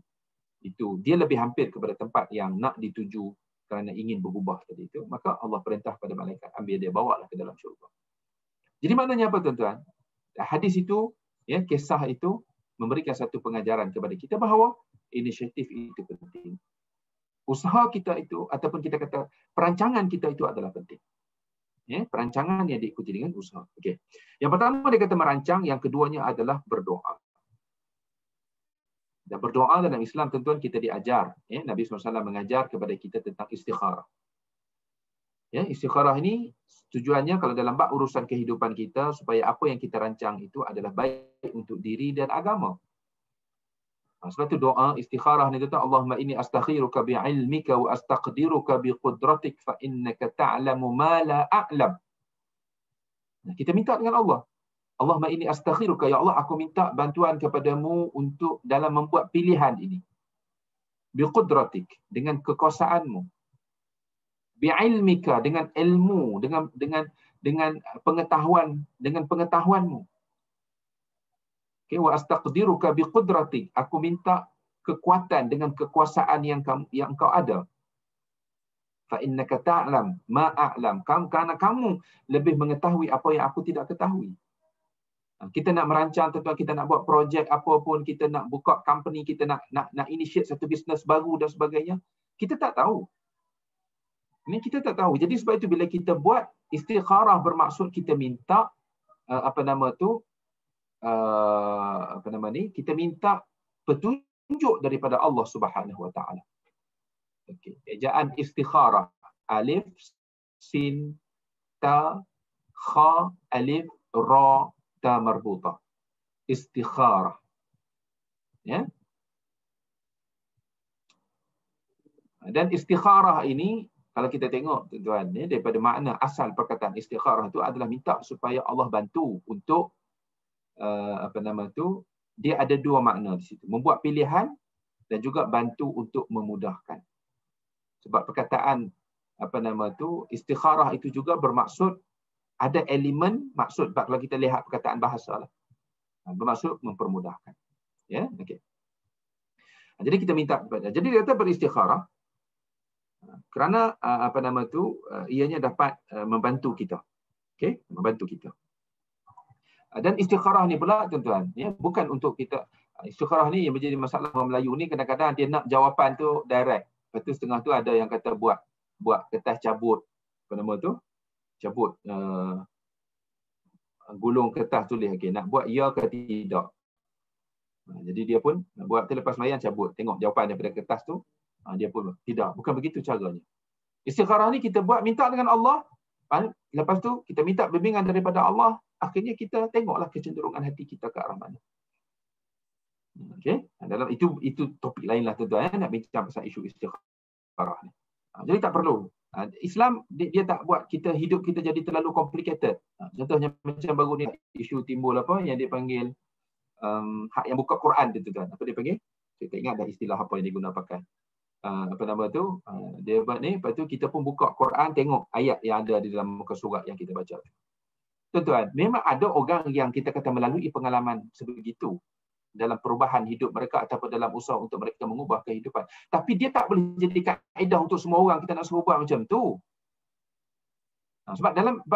itu dia lebih hampir kepada tempat yang nak dituju kerana ingin berubah tadi itu. Maka Allah perintah kepada malaikat, ambil dia, bawalah ke dalam syurga. Jadi maknanya apa tuan-tuan? Hadis itu, ya, kisah itu memberikan satu pengajaran kepada kita bahawa inisiatif itu penting. Usaha kita itu, ataupun kita kata perancangan kita itu adalah penting. Ya, perancangan yang diikuti dengan usaha. Okey. Yang pertama dia kata merancang, yang keduanya adalah berdoa. Dan berdoa dalam Islam, tuan-tuan, kita diajar. Ya, Nabi SAW mengajar kepada kita tentang istikharah. Ya, istikharah ini tujuannya kalau dalam bab urusan kehidupan kita, supaya apa yang kita rancang itu adalah baik untuk diri dan agama. Sebab itu doa istikharah ni kata, Allahumma inni astakhiruka bi'ilmika wa astaqdiruka biqudratik fa innaka ta'lamu ma la a'lam. Kita minta dengan Allah. Allahumma inni astakhiruka, ya Allah, aku minta bantuan kepadamu untuk dalam membuat pilihan ini. Biqudratik, dengan kekuasaanmu. Bi'ilmika, dengan ilmu, dengan pengetahuanmu. Wa astaqdiruka biqudratik, aku minta kekuatan dengan kekuasaan yang engkau ada. Fa innaka ta'lam ma a'lam, kerana kamu lebih mengetahui apa yang aku tidak ketahui. Kita nak merancang, tentu kita nak buat projek apa pun, kita nak buka company, kita nak initiate satu bisnes baru dan sebagainya, kita tak tahu. Ini kita tak tahu. Jadi sebab itu bila kita buat istikharah, bermaksud kita minta kita minta petunjuk daripada Allah Subhanahu Wa Taala. Okey, ejaan istikharah, alif sin ta kha alif ra ta marbuta. Istikharah. Ya. Dan istikharah ini kalau kita tengok tuan-tuan, daripada makna asal perkataan istikharah itu adalah minta supaya Allah bantu untuk dia ada dua makna di situ. Membuat pilihan dan juga bantu untuk memudahkan. Sebab perkataan istikharah itu juga bermaksud ada elemen maksud, kalau kita lihat perkataan bahasa lah. Bermaksud mempermudahkan. Ya, okey. Jadi kita minta kepada. Jadi dia kata beristikharah kerana ianya dapat membantu kita. Okey, membantu kita. Dan istikharah ni pula tuan-tuan, ya, bukan untuk kita. Istikharah ni yang menjadi masalah orang Melayu ni, kadang-kadang dia nak jawapan tu direct. Lepas tu setengah tu ada yang kata buat kertas cabut, cabut gulung kertas tulis, okey, nak buat ya ke tidak. Jadi dia pun buat tu, lepas sembahyang cabut, tengok jawapan daripada kertas tu, dia pun tidak. Bukan begitu caranya. Istikharah ni kita buat minta dengan Allah, lepas tu kita minta bimbingan daripada Allah, akhirnya kita tengoklah kecenderungan hati kita ke arah mana. Okey, dalam itu topik lain lah tuan-tuan, nak bincang pasal isu istikharah ni. Jadi tak perlu. Islam dia tak buat kita hidup kita jadi terlalu complicated. Contohnya macam baru ni isu timbul apa yang dia panggil hak yang buka Quran tu tuan. Apa dia panggil? Saya tak ingat dah istilah apa yang diguna pakai. Dia buat ni, lepas tu kita pun buka Quran, tengok ayat yang ada di dalam muka surat yang kita baca. Tuan-tuan, memang ada orang yang kita kata melalui pengalaman sebegitu dalam perubahan hidup mereka ataupun dalam usaha untuk mereka mengubah kehidupan. Tapi dia tak boleh jadi kaedah untuk semua orang kita nak suruh buat macam tu. Sebab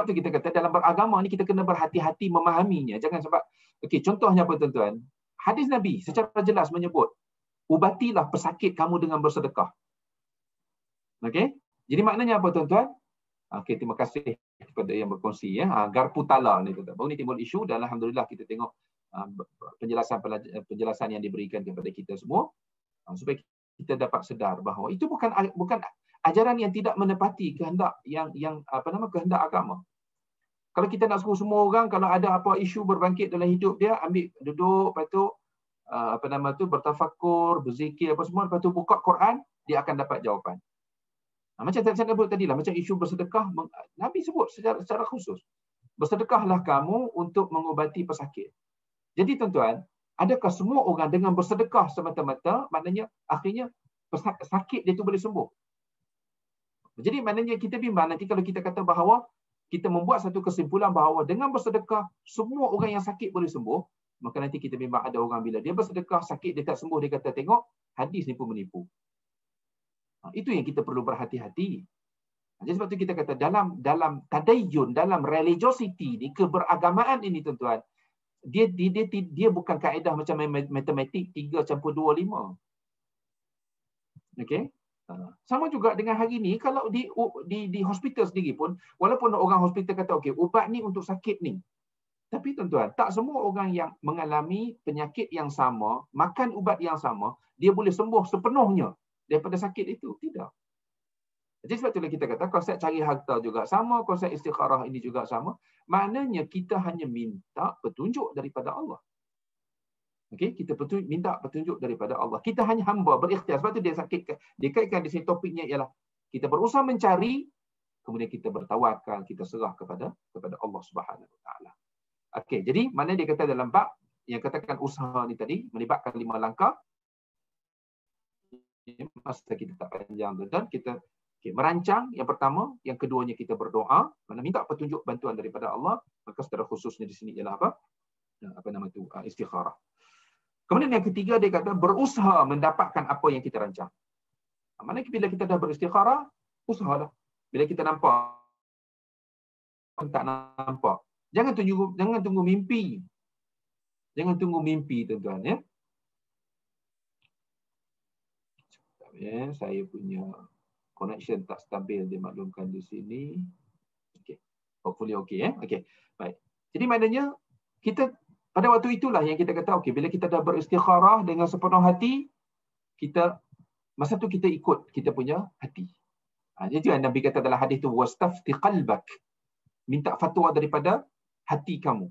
tu kita kata dalam beragama ni kita kena berhati-hati memahaminya. Jangan sebab, okey, contohnya apa tuan-tuan? Hadis Nabi secara jelas menyebut, ubatilah pesakit kamu dengan bersedekah. Okey? Jadi maknanya apa tuan-tuan? Okey, terima kasih kepada yang berkongsi, ya. Garpu tala ni tuan-tuan. Baru ni timbul isu dan alhamdulillah kita tengok penjelasan yang diberikan kepada kita semua supaya kita dapat sedar bahawa itu bukan ajaran yang tidak menepati kehendak kehendak agama. Kalau kita nak suruh semua orang, kalau ada apa isu berbangkit dalam hidup dia, ambil duduk, lepas tu bertafakur, berzikir apa semua, lepas tu buka Quran, dia akan dapat jawapan. Macam saya sebut tadi lah, macam isu bersedekah, Nabi sebut secara khusus, bersedekahlah kamu untuk mengubati pesakit. Jadi tuan-tuan, adakah semua orang dengan bersedekah semata-mata, maknanya akhirnya sakit dia tu boleh sembuh? Jadi maknanya kita bimbang nanti kalau kita kata bahawa kita membuat satu kesimpulan bahawa dengan bersedekah semua orang yang sakit boleh sembuh, maka nanti kita bimbang ada orang bila dia bersedekah sakit dia tak sembuh, dia kata tengok hadis ni pun menipu. Itu yang kita perlu berhati-hati. Jadi sebab tu kita kata dalam tadayyun, dalam religiosity ni, keberagamaan ini tuan-tuan, dia bukan kaedah macam matematik 3 campur 2 5. Okey? Sama juga dengan hari ni, kalau di hospital sendiri pun, walaupun orang hospital kata okey, ubat ni untuk sakit ni. Tapi tuan-tuan, tak semua orang yang mengalami penyakit yang sama, makan ubat yang sama, dia boleh sembuh sepenuhnya daripada sakit itu. Tidak. Jadi sebab itulah kita kata konsep cari harta juga sama, konsep istikharah ini juga sama. Maknanya kita hanya minta petunjuk daripada Allah. Okey, kita minta petunjuk daripada Allah. Kita hanya hamba berikhtiar. Sebab tu dia kaitkan di sini topiknya ialah kita berusaha mencari, kemudian kita bertawakal, kita serah kepada Allah Subhanahu Wa Taala. Okey, jadi mana dia kata dalam bab yang katakan usaha ni tadi melibatkan 5 langkah. Masa kita tak panjang dan kita merancang yang pertama, yang keduanya kita berdoa, mana minta petunjuk bantuan daripada Allah, maka secara khususnya di sini ialah istikharah. Kemudian yang ketiga dia kata berusaha mendapatkan apa yang kita rancang. Mana bila kita dah beristikharah, usahalah. Bila kita nampak tak nampak, jangan tunggu mimpi. Jangan tunggu mimpi tuan-tuan, ya. Saya punya connection tak stabil, dimaklumkan di sini. Okey. Hopefully okey, ya. Okey. Baik. Jadi maknanya kita pada waktu itulah yang kita kata okey, bila kita dah beristikharah dengan sepenuh hati, masa tu kita ikut kita punya hati. Jadi Nabi kata dalam hadis tu wastafti qalbak. Minta fatwa daripada hati kamu.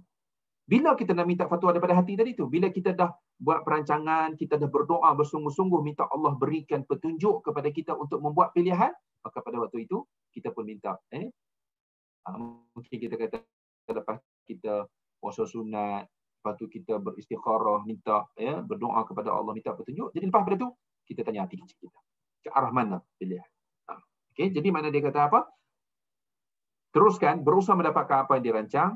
Bila kita nak minta fatwa daripada hati tadi tu, bila kita dah buat perancangan, kita dah berdoa bersungguh-sungguh minta Allah berikan petunjuk kepada kita untuk membuat pilihan, maka pada waktu itu kita pun minta mungkin kita kata lepas kita puasa sunat, lepas tu kita beristikharah, minta berdoa kepada Allah minta petunjuk. Jadi lepas pada tu kita tanya hati kita ke arah mana pilihan. Okey, jadi mana dia kata apa? Teruskan berusaha mendapatkan apa yang dirancang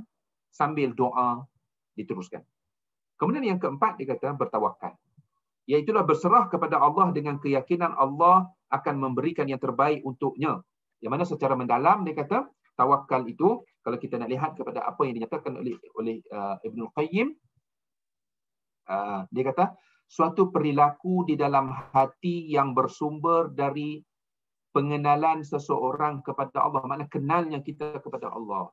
sambil doa diteruskan. Kemudian yang keempat dia kata bertawakal. Iaitulah berserah kepada Allah dengan keyakinan Allah akan memberikan yang terbaik untuknya. Yang mana secara mendalam dia kata tawakal itu, kalau kita nak lihat kepada apa yang dinyatakan oleh Ibnul Qayyim, dia kata suatu perilaku di dalam hati yang bersumber dari pengenalan seseorang kepada Allah, maknanya kenalnya kita kepada Allah.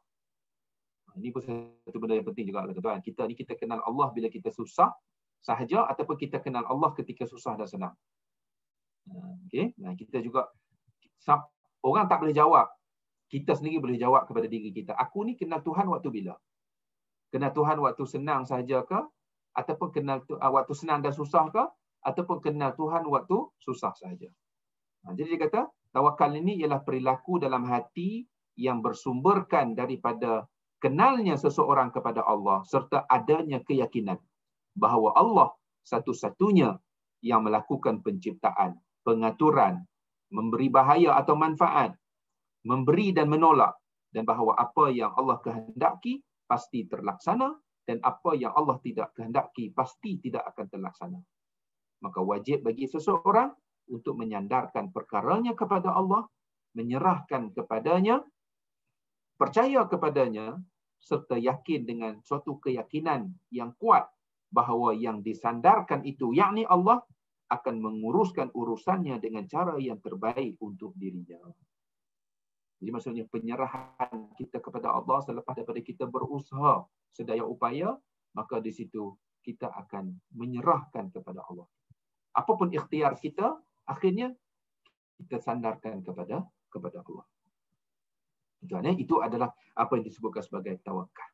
Ini pun satu benda yang penting juga, tuan. Kita kenal Allah bila kita susah sahaja, ataupun kita kenal Allah ketika susah dan senang. Okey, nah kita juga, orang tak boleh jawab, kita sendiri boleh jawab kepada diri kita. Aku ni kenal Tuhan waktu bila? Kenal Tuhan waktu senang sahaja ke? Ataupun kenal waktu senang dan susah ke? Ataupun kenal Tuhan waktu susah sahaja? Jadi dia kata tawakal ini ialah perilaku dalam hati yang bersumberkan daripada kenalnya seseorang kepada Allah serta adanya keyakinan bahawa Allah satu-satunya yang melakukan penciptaan, pengaturan, memberi bahaya atau manfaat, memberi dan menolak, dan bahawa apa yang Allah kehendaki pasti terlaksana dan apa yang Allah tidak kehendaki pasti tidak akan terlaksana. Maka wajib bagi seseorang untuk menyandarkan perkaranya kepada Allah, menyerahkan kepadanya, percaya kepadanya, serta yakin dengan suatu keyakinan yang kuat bahawa yang disandarkan itu, yakni Allah, akan menguruskan urusannya dengan cara yang terbaik untuk dirinya. Jadi maksudnya penyerahan kita kepada Allah selepas daripada kita berusaha sedaya upaya, maka di situ kita akan menyerahkan kepada Allah. Apapun ikhtiar kita, akhirnya kita sandarkan kepada Allah. Itu adalah apa yang disebutkan sebagai tawakal.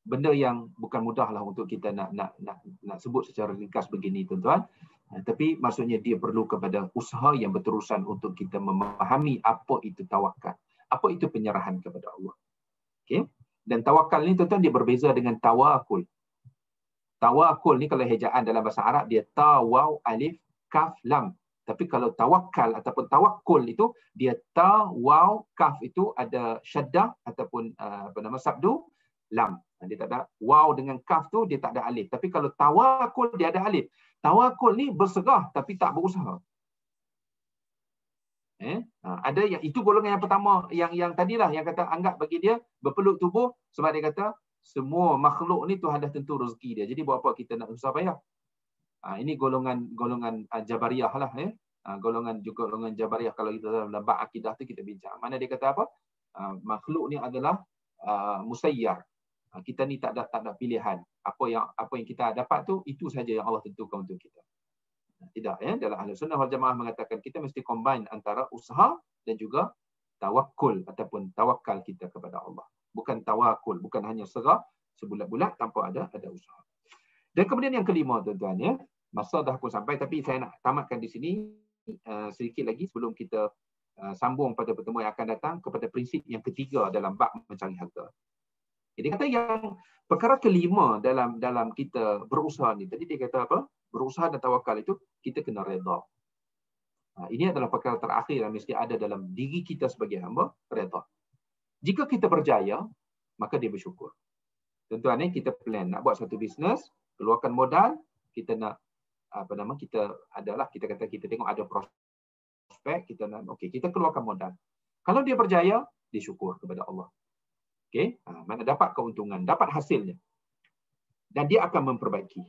Benda yang bukan mudahlah untuk kita nak sebut secara ringkas begini, tuan-tuan. Tapi maksudnya dia perlu kepada usaha yang berterusan untuk kita memahami apa itu tawakal, apa itu penyerahan kepada Allah. Okey. Dan tawakal ni, tuan-tuan, dia berbeza dengan tawakul. Tawakul ni kalau ejaan dalam bahasa Arab dia ta, waw, alif, kaf, lam. Tapi kalau tawakal ataupun tawakkul itu dia ta, waw, kaf itu ada syaddah ataupun sabdu, lam. Dia tak ada waw dengan kaf tu, dia tak ada alif. Tapi kalau tawakul dia ada alif. Tawakul ni berserah tapi tak berusaha. Ada yang itu golongan yang pertama, yang tadilah yang kata anggap bagi dia berpeluk tubuh, sebab dia kata semua makhluk ni Tuhan dah tentu rezeki dia. Jadi buat apa kita nak susah payah? Ini golongan Jabariyah lah. Golongan Jabariyah, kalau kita dalam bab akidah tu kita bincang. Mana dia kata apa? Makhluk ni adalah musayyar. Kita ni tak ada pilihan. Apa yang kita dapat tu, itu saja yang Allah tentukan untuk kita. Tidak, dalam Ahlus Sunnah wal Jamaah mengatakan kita mesti combine antara usaha dan juga tawakkul ataupun tawakal kita kepada Allah. Bukan tawakul, bukan hanya serah sebulat-bulat tanpa ada usaha. Dan kemudian yang kelima, tuan-tuan, masa dah pun sampai, tapi saya nak tamatkan di sini sedikit lagi sebelum kita sambung pada pertemuan yang akan datang kepada prinsip yang ketiga dalam bab mencari harta. Jadi kata yang perkara kelima dalam kita berusaha ni, tadi dia kata apa? Berusaha dan tawakal itu kita kena redha. Ini adalah perkara terakhir yang mesti ada dalam diri kita sebagai hamba, redha. Jika kita berjaya, maka dia bersyukur. Tuan-tuan, kita plan nak buat satu bisnes, keluarkan modal, kita nak kita kata kita tengok ada prospek, kita nak kita keluarkan modal. Kalau dia berjaya, dia syukur kepada Allah. Okey, mana dapat keuntungan, dapat hasilnya. Dan dia akan memperbaiki.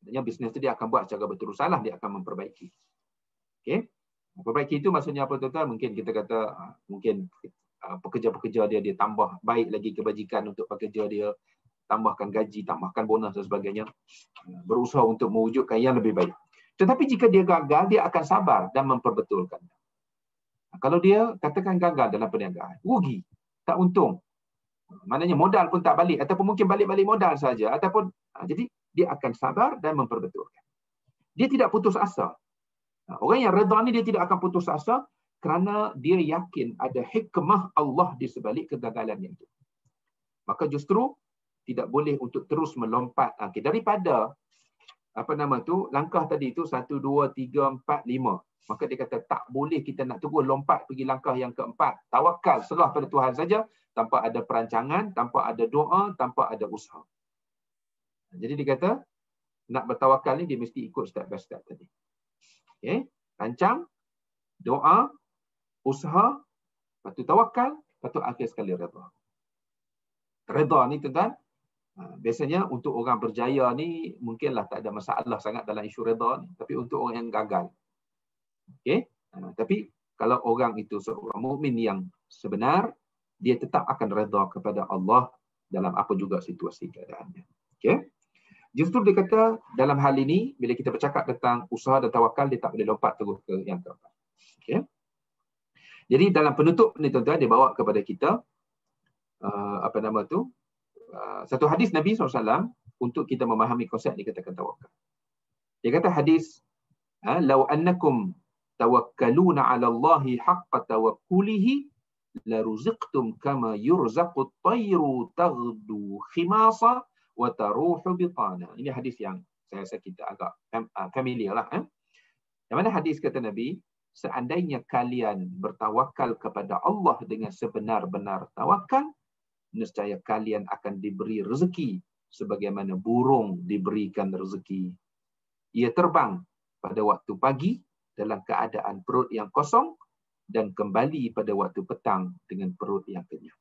Maksudnya bisnes tu dia akan buat secara berterusanlah, dia akan memperbaiki. Okey. Memperbaiki itu maksudnya apa, tuan-tuan? Mungkin kita kata pekerja-pekerja dia tambah baik lagi kebajikan untuk pekerja dia, tambahkan gaji, tambahkan bonus dan sebagainya. Berusaha untuk mewujudkan yang lebih baik. Tetapi jika dia gagal, dia akan sabar dan memperbetulkan. Kalau dia katakan gagal dalam perniagaan, rugi, tak untung, maknanya modal pun tak balik, ataupun mungkin balik-balik modal saja, ataupun jadi dia akan sabar dan memperbetulkan. Dia tidak putus asa. Orang yang redha ni dia tidak akan putus asa kerana dia yakin ada hikmah Allah di sebalik kegagalannya itu. Maka justru tidak boleh untuk terus melompat daripada langkah tadi itu 1, 2, 3, 4, 5. Maka dia kata tak boleh kita nak terus lompat pergi langkah yang keempat. Tawakal, serah pada Tuhan saja, tanpa ada perancangan, tanpa ada doa, tanpa ada usaha. Jadi dia kata nak bertawakal ni dia mesti ikut step by step tadi. Okey, rancang, doa, usaha, lepas tu tawakal, lepas tu akhir sekali redha. Redha ni tuan-tuan, biasanya untuk orang berjaya ni mungkinlah tak ada masalah sangat dalam isu redha ni, tapi untuk orang yang gagal. Okey, tapi kalau orang itu seorang mukmin yang sebenar, dia tetap akan redha kepada Allah dalam apa juga situasi keadaannya. Okey. Justru dia kata dalam hal ini bila kita bercakap tentang usaha dan tawakal, dia tak boleh lompat terus ke yang keempat. Okey. Jadi dalam penutup ni tuan-tuan dia bawa kepada kita satu hadis Nabi SAW untuk kita memahami konsep dikatakan tawakal. Dia kata hadis, "Lau annakum tawakkaluna 'ala Allahi haqqa tawakkulihi la ruziqtum kama yurzaqu at-tayru taghdu khimasa wa taruhu bitana." Ini hadis yang saya rasa kita agak familiar lah. Yang mana hadis kata Nabi, seandainya kalian bertawakal kepada Allah dengan sebenar-benar tawakal, nescaya kalian akan diberi rezeki sebagaimana burung diberikan rezeki. Ia terbang pada waktu pagi dalam keadaan perut yang kosong dan kembali pada waktu petang dengan perut yang kenyang.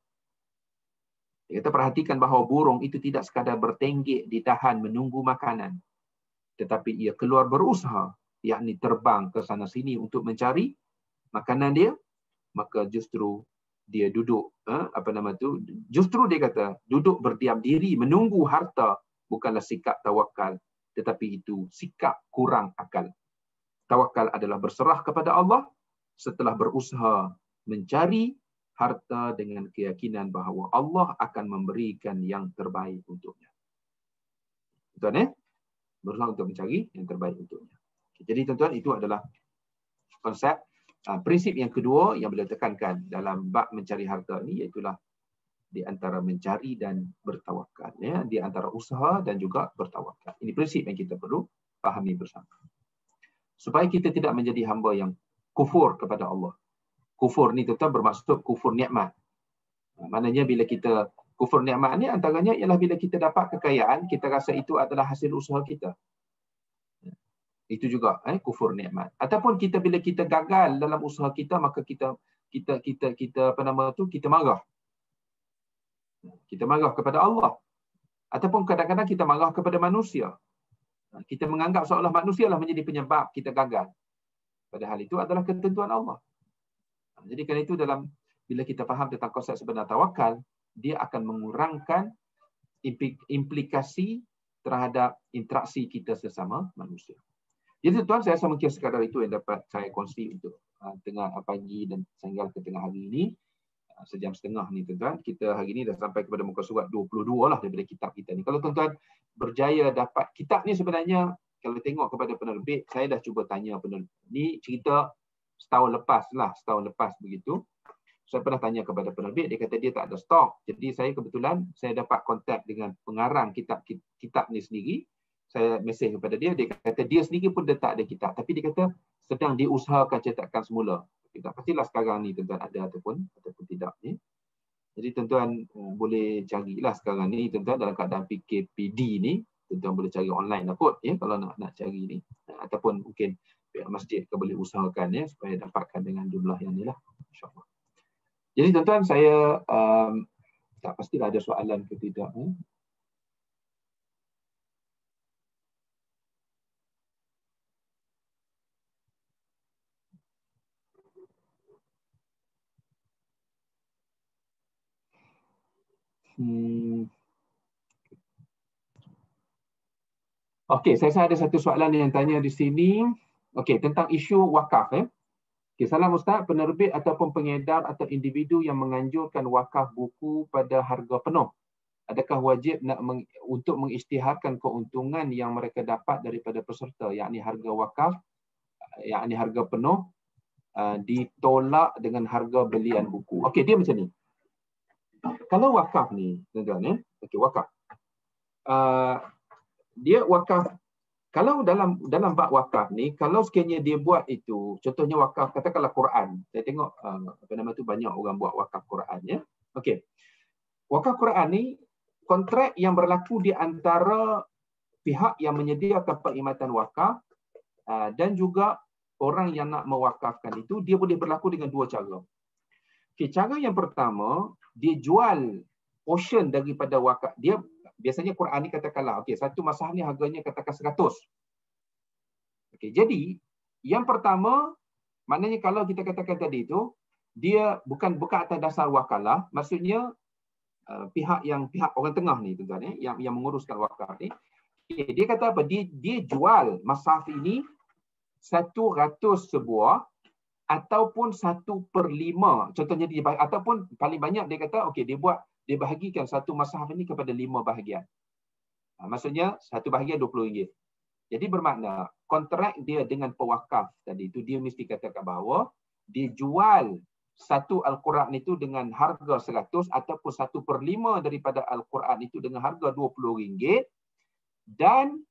Kita perhatikan bahawa burung itu tidak sekadar bertenggek di dahan menunggu makanan, tetapi ia keluar berusaha, yakni terbang ke sana sini untuk mencari makanan dia, maka justru dia duduk, justru dia kata, duduk berdiam diri menunggu harta bukanlah sikap tawakal, tetapi itu sikap kurang akal. Tawakal adalah berserah kepada Allah setelah berusaha mencari harta dengan keyakinan bahawa Allah akan memberikan yang terbaik untuknya. Tuan-tuan, berusaha untuk mencari yang terbaik untuknya. Jadi tuan-tuan, itu adalah konsep prinsip yang kedua yang beliau tekankan dalam bab mencari harta ni, iaitulah di antara mencari dan bertawakal, ya, di antara usaha dan juga bertawakal. Ini prinsip yang kita perlu fahami bersama, supaya kita tidak menjadi hamba yang kufur kepada Allah. Kufur ni tuan-tuan bermaksud kufur nikmat. Maknanya bila kita kufur nikmat ni, antaranya ialah bila kita dapat kekayaan, kita rasa itu adalah hasil usaha kita. Itu juga kufur nikmat. Ataupun bila kita gagal dalam usaha kita, maka kita marah. Kita marah kepada Allah. Ataupun kadang-kadang kita marah kepada manusia. Kita menganggap seolah manusia lah menjadi penyebab kita gagal. Padahal itu adalah ketentuan Allah. Jadi kerana itu bila kita faham tentang konsep sebenar tawakal, dia akan mengurangkan implikasi terhadap interaksi kita sesama manusia. Jadi tuan, saya rasa mungkin sekadar itu yang dapat saya kongsi untuk tengah pagi dan sehingga ke tengah hari ini. Sejam setengah ni tuan-tuan. Kita hari ini dah sampai kepada muka surat 22 lah daripada kitab kita ni. Kalau tuan-tuan berjaya dapat kitab ni, sebenarnya kalau tengok kepada penerbit, saya dah cuba tanya penerbit. Ni cerita setahun lepas begitu. Saya pernah tanya kepada penerbit, dia kata dia tak ada stok. Jadi saya kebetulan dapat kontak dengan pengarang kitab ni sendiri. Saya mesej kepada dia, dia kata dia sendiri pun dia tak ada kitab, tapi dia kata sedang diusahakan cetakan semula. Tak pastilah sekarang ni tuan-tuan ada ataupun tidak ni. Jadi tuan-tuan boleh carilah sekarang ni tuan-tuan dalam keadaan PKPD ni, tuan-tuan boleh cari online lah kot ya, kalau nak cari ni. Ataupun mungkin pihak masjid boleh usahakan ya supaya dapatkan dengan jumlah yang ni lah, insya-Allah. Jadi tuan-tuan, saya tak pastilah ada soalan ke tidak. Okey, saya rasa ada satu soalan yang tanya di sini. Okey, tentang isu wakaf. Okey, salam Ustaz, penerbit ataupun pengedar atau individu yang menganjurkan wakaf buku pada harga penuh, adakah wajib untuk mengisytiharkan keuntungan yang mereka dapat daripada peserta, yakni harga wakaf, yakni harga penuh ditolak dengan harga belian buku? Okey, dia macam ni. Kalau wakaf ni, tuan-tuan okey, wakaf. Dia wakaf, kalau dalam bab wakaf ni, kalau sekiranya dia buat itu, contohnya wakaf, katakanlah Quran. Saya tengok banyak orang buat wakaf Quran ya. Okey. Wakaf Quran ni kontrak yang berlaku di antara pihak yang menyediakan perkhidmatan wakaf dan juga orang yang nak mewakafkan itu, dia boleh berlaku dengan dua cara. Okay, cara yang pertama, dia jual portion daripada wakaf. Dia biasanya Quran ni katakanlah, okey, satu masahaf ni harganya katakan 100. Okey, jadi yang pertama, maknanya kalau kita katakan tadi itu, dia bukan atas dasar wakalah, maksudnya pihak orang tengah ni tuan-tuan, yang menguruskan wakaf ni, okay, dia kata apa? Dia jual masahaf ini 100 sebuah ataupun 1/5. Contohnya dia, ataupun paling banyak dia kata okey, dia bahagikan satu masahaf ini kepada 5 bahagian. Maksudnya satu bahagian RM20. Jadi bermakna kontrak dia dengan pewakaf tadi itu, dia mesti katakan bahawa dia jual satu Al-Quran itu dengan harga 100 ataupun 1/5 daripada Al-Quran itu dengan harga RM20, dan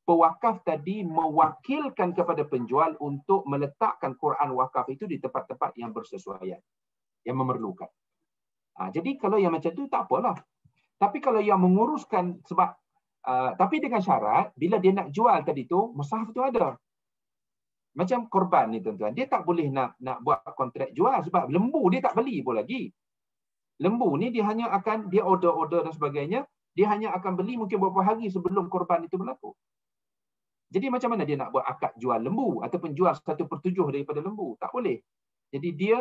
pewakaf tadi mewakilkan kepada penjual untuk meletakkan Quran wakaf itu di tempat-tempat yang bersesuaian, yang memerlukan. Jadi kalau yang macam tu tak apalah. Tapi kalau yang menguruskan, sebab tapi dengan syarat bila dia nak jual tadi tu, mushaf tu ada. Macam korban ni tuan-tuan, dia tak boleh nak buat kontrak jual sebab lembu dia tak beli pun lagi. Lembu ni dia hanya akan, dia order dan sebagainya, dia hanya akan beli mungkin beberapa hari sebelum korban itu berlaku. Jadi macam mana dia nak buat akad jual lembu ataupun jual 1/7 daripada lembu? Tak boleh. Jadi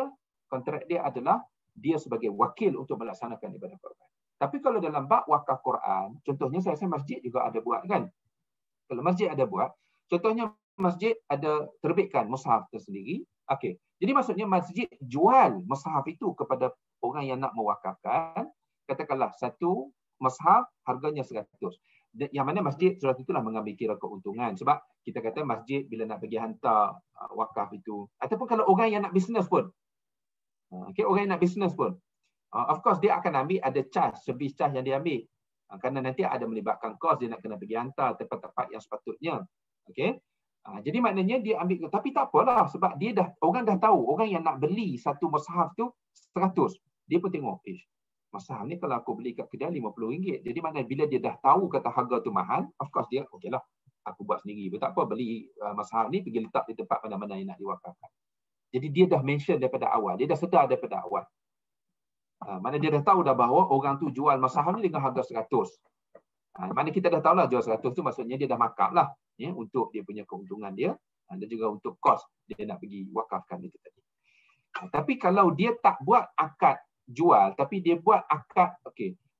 kontrak dia adalah dia sebagai wakil untuk melaksanakan ibadah korban. Tapi kalau dalam bab wakaf Quran, contohnya saya rasa masjid juga ada buat kan. Kalau masjid ada buat, contohnya masjid ada terbitkan mushaf tersendiri. Okey. Jadi maksudnya masjid jual mushaf itu kepada orang yang nak mewakafkan. Katakanlah satu mushaf harganya 100. Yang mana masjid surat itulah mengambil kira keuntungan. Sebab kita kata masjid bila nak pergi hantar wakaf itu, ataupun kalau orang yang nak bisnes pun, orang yang nak bisnes pun, of course dia akan ambil ada charge, servis charge yang dia ambil, kerana nanti ada melibatkan kos, dia nak kena pergi hantar tempat-tempat yang sepatutnya. Jadi maknanya dia ambil, tapi tak apalah sebab orang dah tahu, orang yang nak beli satu mushaf tu 100, dia pun tengok, mushaf ni kalau aku beli kat kedai RM50. Jadi maknanya bila dia dah tahu kata harga tu mahal, of course dia okeylah, aku buat sendiri. Tak apa, beli mushaf ni pergi letak di tempat mana-mana yang nak diwakafkan. Jadi dia dah mention daripada awal, dia dah sedar daripada awal. Mana dia dah tahu dah bahawa orang tu jual mushaf ni dengan harga 100. Mana kita dah tahulah jual 100 tu maksudnya dia dah markup lah, untuk dia punya keuntungan dia, dan juga untuk kos dia nak pergi wakafkan itu tadi. Tapi kalau dia tak buat akad jual, tapi dia buat akad,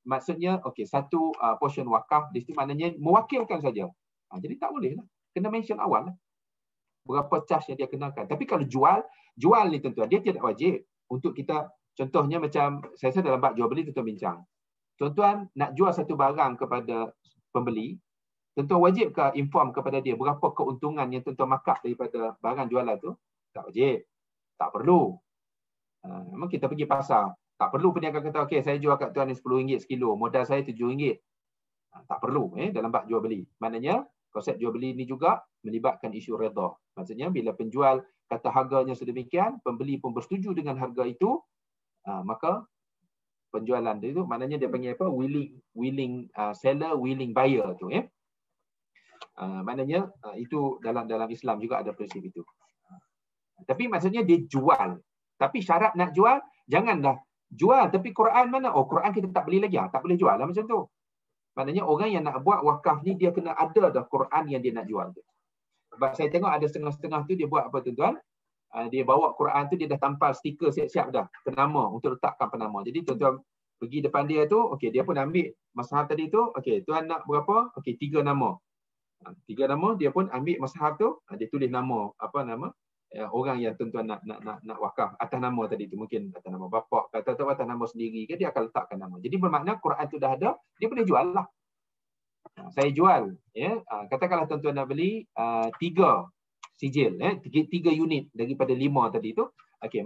maksudnya satu portion wakaf, di situ maknanya mewakilkan saja. Jadi tak boleh lah, kena mention awal lah berapa charge yang dia kenakan. Tapi kalau jual ni tuan-tuan, dia tidak wajib untuk kita. Contohnya macam saya rasa dalam bab jual beli tuan-tuan bincang. Tuan-tuan nak jual satu barang kepada pembeli, tuan-tuan wajib ke inform kepada dia berapa keuntungan yang tuan-tuan markup daripada barang jualan tu? Tak wajib. Tak perlu. Memang kita pergi pasar, tak perlu peniaga kata okey saya jual kat tuan ni RM10 sekilo, modal saya RM7. Tak perlu dalam bab jual beli. Maknanya konsep jual beli ni juga melibatkan isu redha. Maksudnya bila penjual kata harganya sedemikian, pembeli pun bersetuju dengan harga itu, maka penjualan dia itu maknanya dia panggil apa? Willing seller, willing buyer tu maknanya itu dalam Islam juga ada prinsip itu. Tapi maksudnya dia jual. Tapi syarat nak jual, janganlah jual tapi Quran mana? Quran kita tak beli lagi. Tak boleh jual lah macam tu. Maknanya orang yang nak buat wakaf ni dia kena ada dah Quran yang dia nak jual tu. Sebab saya tengok ada setengah-setengah tu dia buat apa tuan-tuan? Dia bawa Quran tu, dia dah tampal stiker siap-siap dah, penama, untuk letakkan penama. Jadi tuan-tuan pergi depan dia tu, dia pun ambil mushaf tadi tu, tuan nak berapa? 3 nama. 3 nama, dia pun ambil mushaf tu, dia tulis nama, apa nama? Orang yang tuan-tuan nak wakaf atas nama tadi tu, mungkin atas nama bapa atau atas nama sendiri ke, dia akan letakkan nama. Jadi bermakna Quran tu dah ada, dia boleh jual lah. Saya jual, katakanlah tuan-tuan nak beli 3 sijil, 3 unit daripada 5 tadi tu.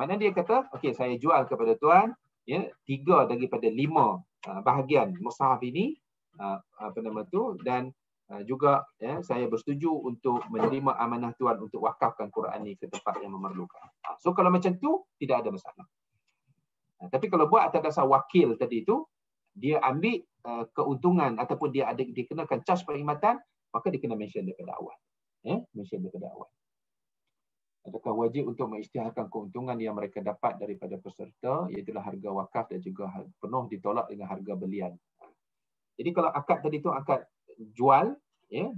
Mana dia kata, saya jual kepada tuan 3 daripada 5 bahagian mushaf ini, dan juga saya bersetuju untuk menerima amanah tuan untuk wakafkan Quran ini ke tempat yang memerlukan. So kalau macam tu tidak ada masalah. Tapi kalau buat atas dasar wakil tadi itu, dia ambil keuntungan ataupun dia kenakan cas perkhidmatan maka dia kena mention daripada awal. Mention daripada awal. Adakah wajib untuk mengisytiharkan keuntungan yang mereka dapat daripada peserta, iaitu harga wakaf dan juga penuh ditolak dengan harga belian. Jadi kalau akad tadi tu akad jual,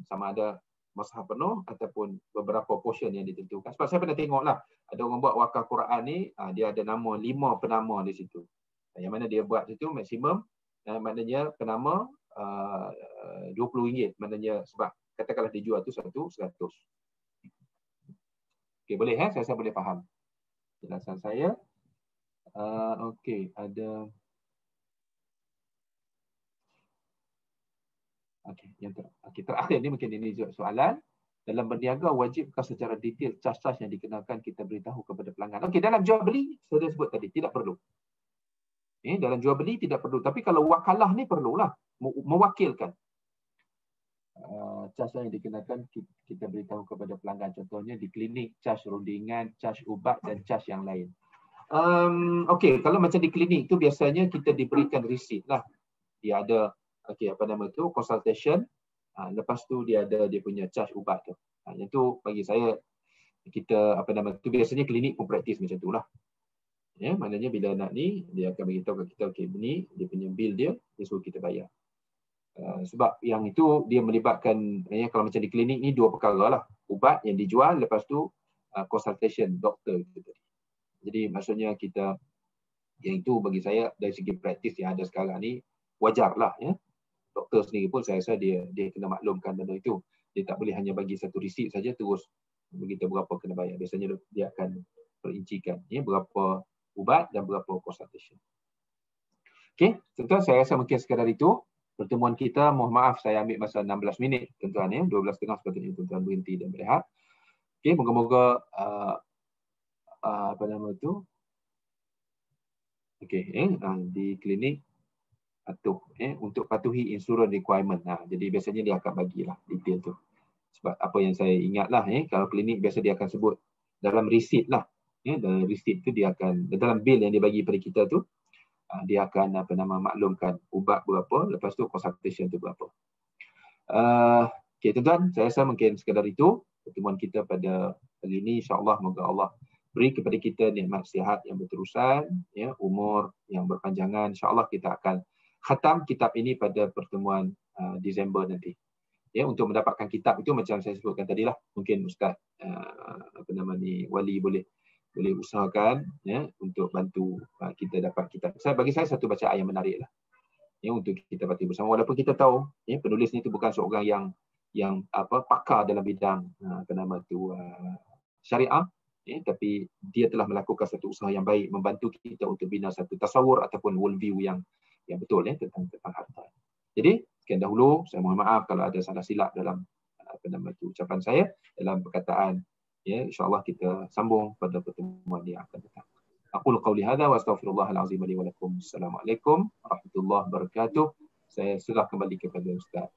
sama ada mashaf penuh ataupun beberapa portion yang ditentukan. Sebab saya pernah tengoklah, ada orang buat wakaf Quran ni, dia ada nama 5 penama di situ. Yang mana dia buat itu maksimum, maknanya penama RM20, maknanya sebab katakanlah dijual tu 100. Okey, boleh saya rasa boleh faham jelasan saya. Okey, ada terakhir ni mungkin ini soalan. Dalam berniaga wajibkah secara detail cas-cas yang dikenakan kita beritahu kepada pelanggan? Okey, dalam jual beli saya dah sebut tadi tidak perlu. Dalam jual beli tidak perlu, tapi kalau wakalah ni perlulah, mewakilkan. Cas yang dikenakan kita beritahu kepada pelanggan, contohnya di klinik cas rundingan, cas ubat dan cas yang lain. Okey, kalau macam di klinik tu biasanya kita diberikan resit lah. Dia ada consultation, lepas tu dia ada dia punya cas ubat tu. Yang tu bagi saya kita biasanya klinik pun praktis macam tu lah. Maknanya bila nak ni dia akan beritahu kepada kita, okey ni dia punya bil dia suruh kita bayar. Sebab yang itu dia melibatkan, kalau macam di klinik ni dua perkara lah, ubat yang dijual, lepas tu consultation doktor itu tadi. Jadi maksudnya kita, yang itu bagi saya dari segi praktis yang ada sekarang ni wajar lah. Doktor sendiri pun saya rasa dia kena maklumkan benda itu. Dia tak boleh hanya bagi satu resit saja terus begitu berapa kena bayar. Biasanya dia akan perincikan berapa ubat dan berapa consultation. Okey, tuan-tuan, saya rasa mungkin sekadar itu pertemuan kita. Mohon maaf saya ambil masa 16 minit tuan-tuan, 12.30 sepatutnya tuan-tuan berhenti dan berehat. Okey, moga-moga di klinik untuk patuhi insurans requirement. Jadi biasanya dia akan bagilah detail tu. Sebab apa yang saya ingatlah, kalau klinik biasa dia akan sebut dalam resit lah. Dalam resit tu dia akan, dalam bil yang dia bagi pada kita tu, dia akan maklumkan ubat berapa, lepas tu consultation tu berapa. Okey tuan-tuan, saya rasa mungkin sekadar itu pertemuan kita pada hari ini. InsyaAllah moga Allah beri kepada kita nikmat sihat yang berterusan, umur yang berpanjangan. InsyaAllah kita akan khatam kitab ini pada pertemuan Disember nanti. Untuk mendapatkan kitab itu macam saya sebutkan tadi lah, mungkin Ustaz Wali boleh usahakan untuk bantu kita dapat kitab. Bagi saya satu bacaan yang menarik lah, untuk kita baca bersama. Walaupun kita tahu penulis ni tu bukan seorang yang pakar dalam bidang syariah, tapi dia telah melakukan satu usaha yang baik membantu kita untuk bina satu tasawur ataupun world view yang betul tentang harta. Jadi sekian dahulu, saya mohon maaf kalau ada salah silap dalam ucapan saya, dalam perkataan. InsyaAllah kita sambung pada pertemuan yang akan datang. Aqulu qawli hadha wa astaghfirullahal azim li wa lakum. Assalamualaikum warahmatullahi wabarakatuh. Saya serah kembali kepada Ustaz.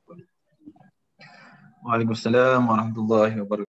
Waalaikumsalam warahmatullahi wabarakatuh.